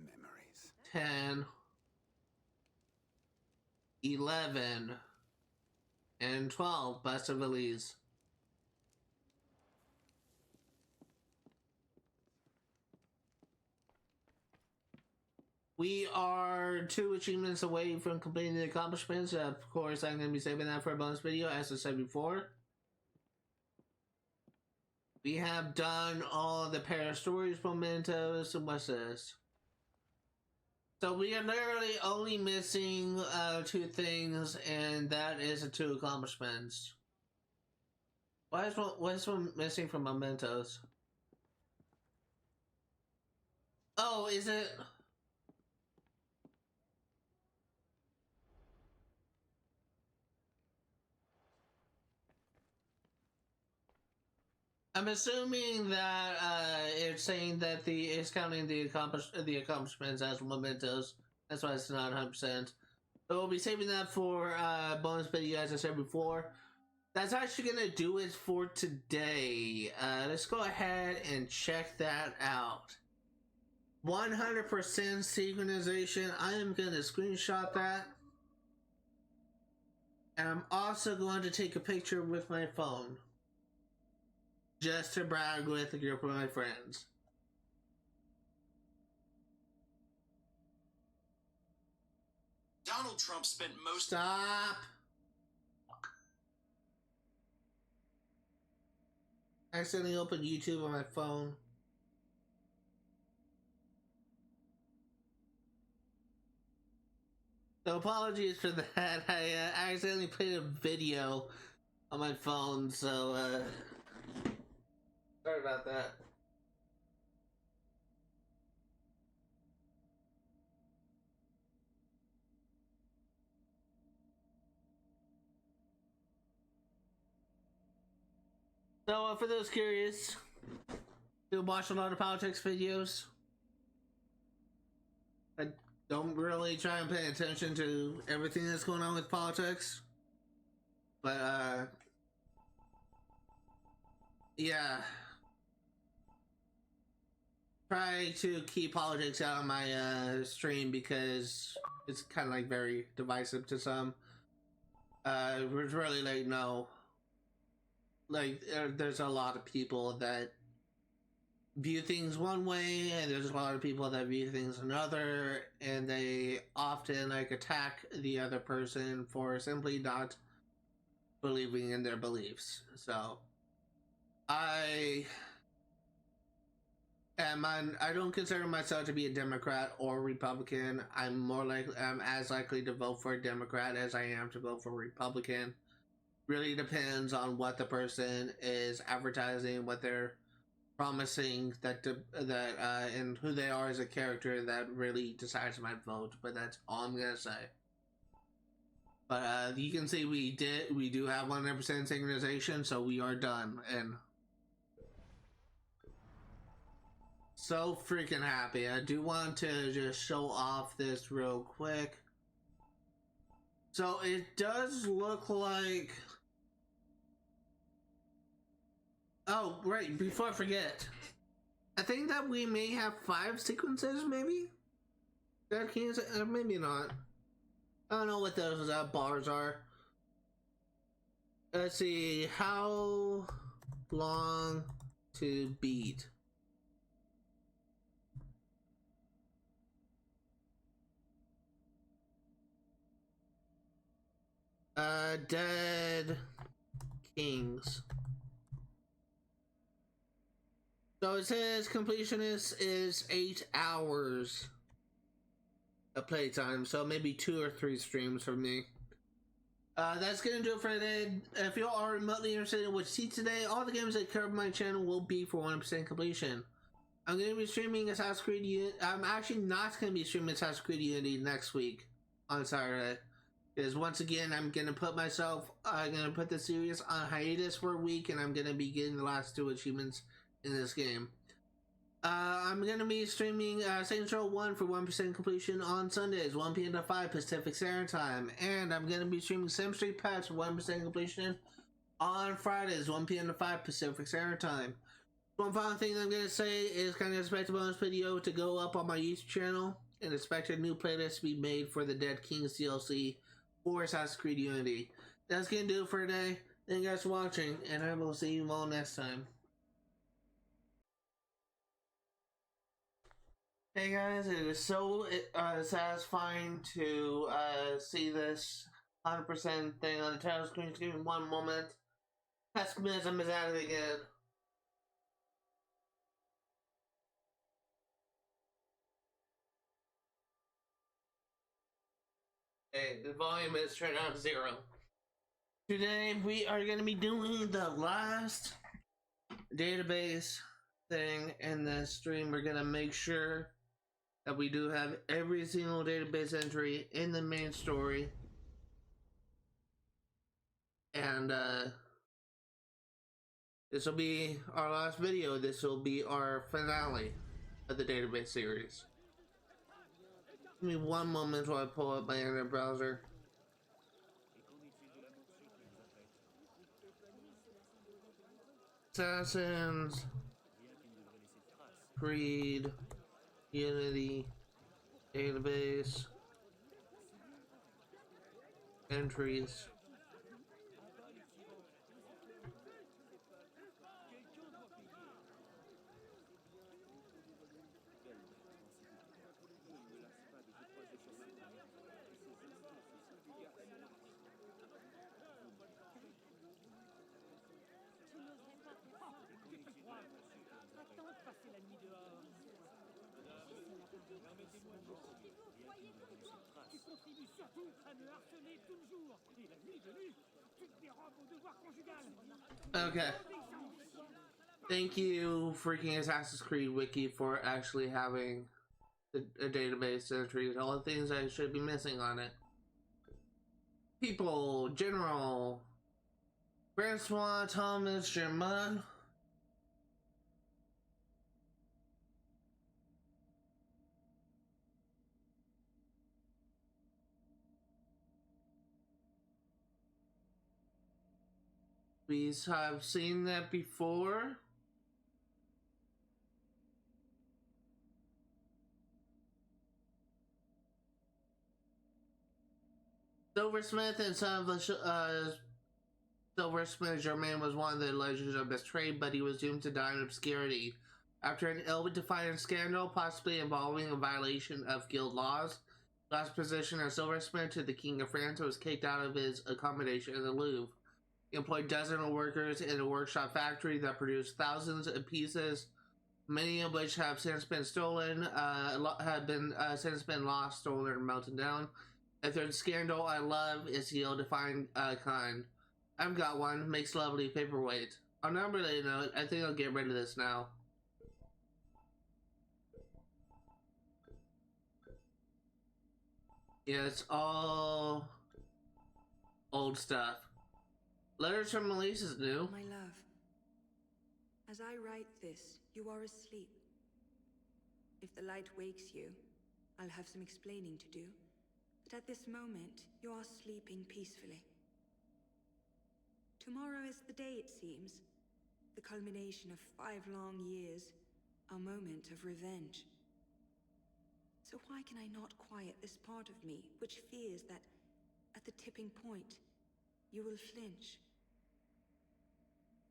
memories. 10, 11, and 12. Best of Elise. We are 2 achievements away from completing the accomplishments. Of course, I'm going to be saving that for a bonus video, as I said before. We have done all the Paris Stories mementos. And what's this? So we are literally only missing 2 things, and that is the 2 accomplishments. What's one missing from mementos? Oh, is it? I'm assuming that it's saying that it's counting the accomplishments as mementos. That's why it's not 100%. But we'll be saving that for bonus video, as I said before. That's actually gonna do it for today. Let's go ahead and check that out. 100% synchronization. I am gonna screenshot that. And I'm also going to take a picture with my phone, just to brag with a group of my friends. Donald Trump spent most... Stop! I accidentally opened YouTube on my phone. So apologies for that. I accidentally played a video on my phone, so sorry about that. So for those curious, do watch a lot of politics videos. I don't really try and pay attention to everything that's going on with politics, but yeah, try to keep politics out of my stream because it's kind of like very divisive to some. It's really like no, like there's a lot of people that view things one way, and there's a lot of people that view things another, and they often like attack the other person for simply not believing in their beliefs. So I don't consider myself to be a Democrat or Republican. I'm as likely to vote for a Democrat as I am to vote for a Republican. Really depends on what the person is advertising, what they're promising, and who they are as a character that really decides my vote. But that's all I'm gonna say. But you can see we do have 100% synchronization, so we are done, and so freaking happy. I do want to just show off this real quick. So it does look like, oh right, before I forget, I think that we may have 5 sequences, maybe? That can't, maybe not. I don't know what those bars are. Let's see, how long to beat. Dead Kings. So it says completionist is 8 hours of playtime, so maybe 2 or 3 streams for me. That's gonna do it for today. If you are remotely interested in what you see today, all the games that cover my channel will be for 100% completion. I'm gonna be streaming Assassin's Creed Unity. I'm actually not gonna be streaming Assassin's Creed Unity next week on Saturday. Because once again, I'm gonna put the series on hiatus for a week, and I'm gonna be getting the last 2 achievements in this game. I'm gonna be streaming Saints Row 1 for 1% completion on Sundays, 1 p.m. to 5 Pacific Standard Time, and I'm gonna be streaming Sim Street Pass for 1% completion on Fridays, 1 p.m. to 5 Pacific Standard Time. One final thing I'm gonna say is kind of expect a bonus video to go up on my YouTube channel, and expect a new playlist to be made for the Dead Kings DLC for Assassin's Creed Unity. That's gonna do it for today. Thank you guys for watching, and I will see you all next time. Hey guys, it is so satisfying to see this 100% thing on the title screen. Just give me one moment. Pessimism is at it again. Okay, the volume is turned on to 0. Today we are going to be doing the last database thing in the stream. We're going to make sure that we do have every single database entry in the main story. And this will be our last video. This will be our finale of the database series. Give me one moment while I pull up my internet browser. Assassin's Creed Unity database entries. Tu contribues surtout à me harceler tout le jour. Et la nuit venue, tu te dérobes au devoir conjugal. Okay. Thank you, freaking Assassin's Creed Wiki, for actually having a database to treat all the things I should be missing on it. People, General, Francois, Thomas, Germain. We have seen that before. Silversmith and son of Silversmith Germain was one of the legends of this trade, but he was doomed to die in obscurity. After an ill-defined scandal, possibly involving a violation of guild laws, lost position as silversmith to the King of France was kicked out of his accommodation in the Louvre. He employed dozens of workers in a workshop factory that produced thousands of pieces, many of which have since been stolen, since been lost, stolen, or melted down. A third scandal I love is the ill-defined kind. I've got one, makes lovely paperweight. On a related note, I think I'll get rid of this now. Yeah, it's all old stuff. Letters from Elise is new. My love, as I write this, you are asleep. If the light wakes you, I'll have some explaining to do. But at this moment, you are sleeping peacefully. Tomorrow is the day, it seems. The culmination of 5 long years. Our moment of revenge. So why can I not quiet this part of me, which fears that, at the tipping point, you will flinch?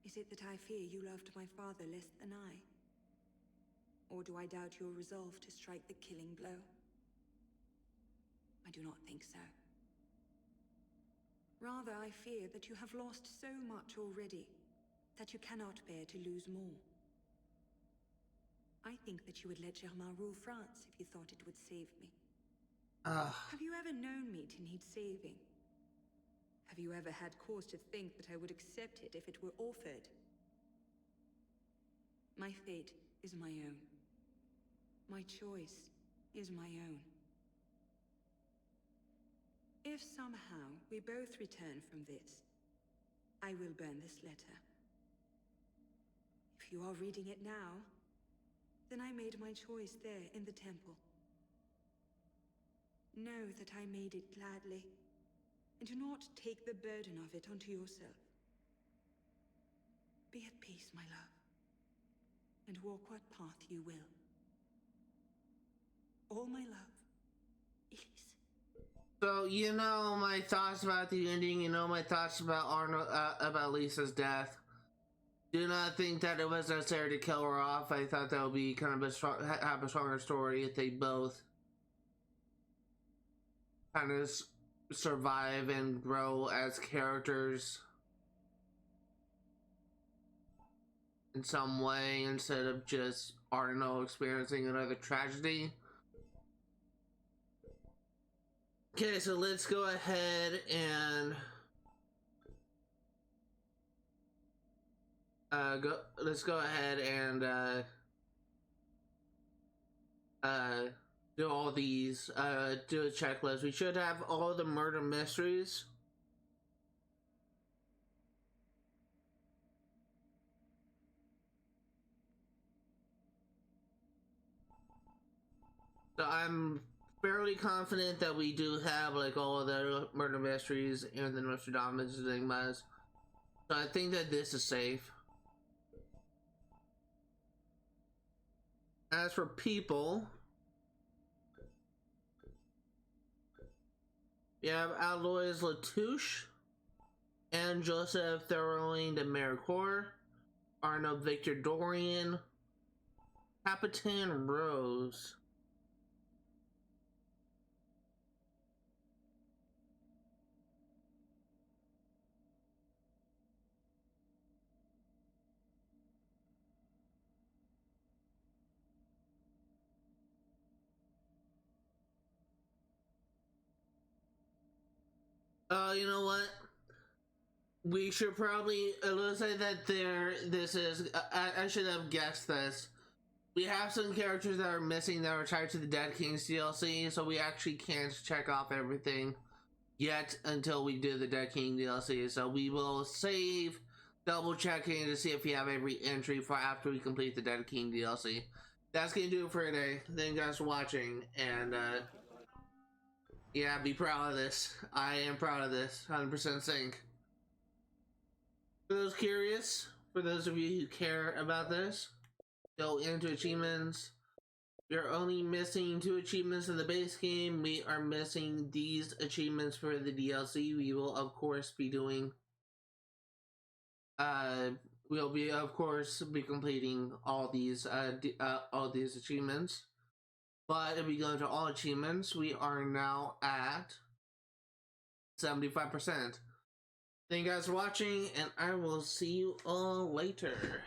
Is it that I fear you loved my father less than I? Or do I doubt your resolve to strike the killing blow? I do not think so. Rather, I fear that you have lost so much already, that you cannot bear to lose more. I think that you would let Germain rule France if you thought it would save me. Have you ever known me to need saving? Have you ever had cause to think that I would accept it if it were offered? My fate is my own. My choice is my own. If somehow we both return from this, I will burn this letter. If you are reading it now, then I made my choice there in the temple. Know that I made it gladly, and do not take the burden of it onto yourself. Be at peace, my love, and walk what path you will. All my love, Elise. So, you know my thoughts about the ending, you know my thoughts about about Lisa's death. Do not think that it was necessary to kill her off. I thought that would be kind of have a stronger story if they both kind of survive and grow as characters in some way instead of just Arno experiencing another tragedy. Okay, so let's go ahead and let's go ahead and do all these, do a checklist. We should have all the murder mysteries. So I'm fairly confident that we do have like all of the murder mysteries and the Nostradamus Enigmas. So I think that this is safe. As for people, we have Alois Latouche and Joseph Thoroughline de Mericourt, Arnaud Victor Dorian, Capitan Rose. You know what? We should probably, let's say that this is, I should have guessed this. We have some characters that are missing that are tied to the Dead Kings DLC, so we actually can't check off everything yet until we do the Dead King DLC. So we will save double checking to see if we have every entry for after we complete the Dead King DLC. That's gonna do it for today. Thank you guys for watching, and yeah, be proud of this. I am proud of this. 100% sync. For those curious, for those of you who care about this, go into achievements. We're only missing 2 achievements in the base game. We are missing these achievements for the DLC. We will of course be doing we'll be of course be completing all these achievements. But if we go into all achievements, we are now at 75%. Thank you guys for watching, and I will see you all later.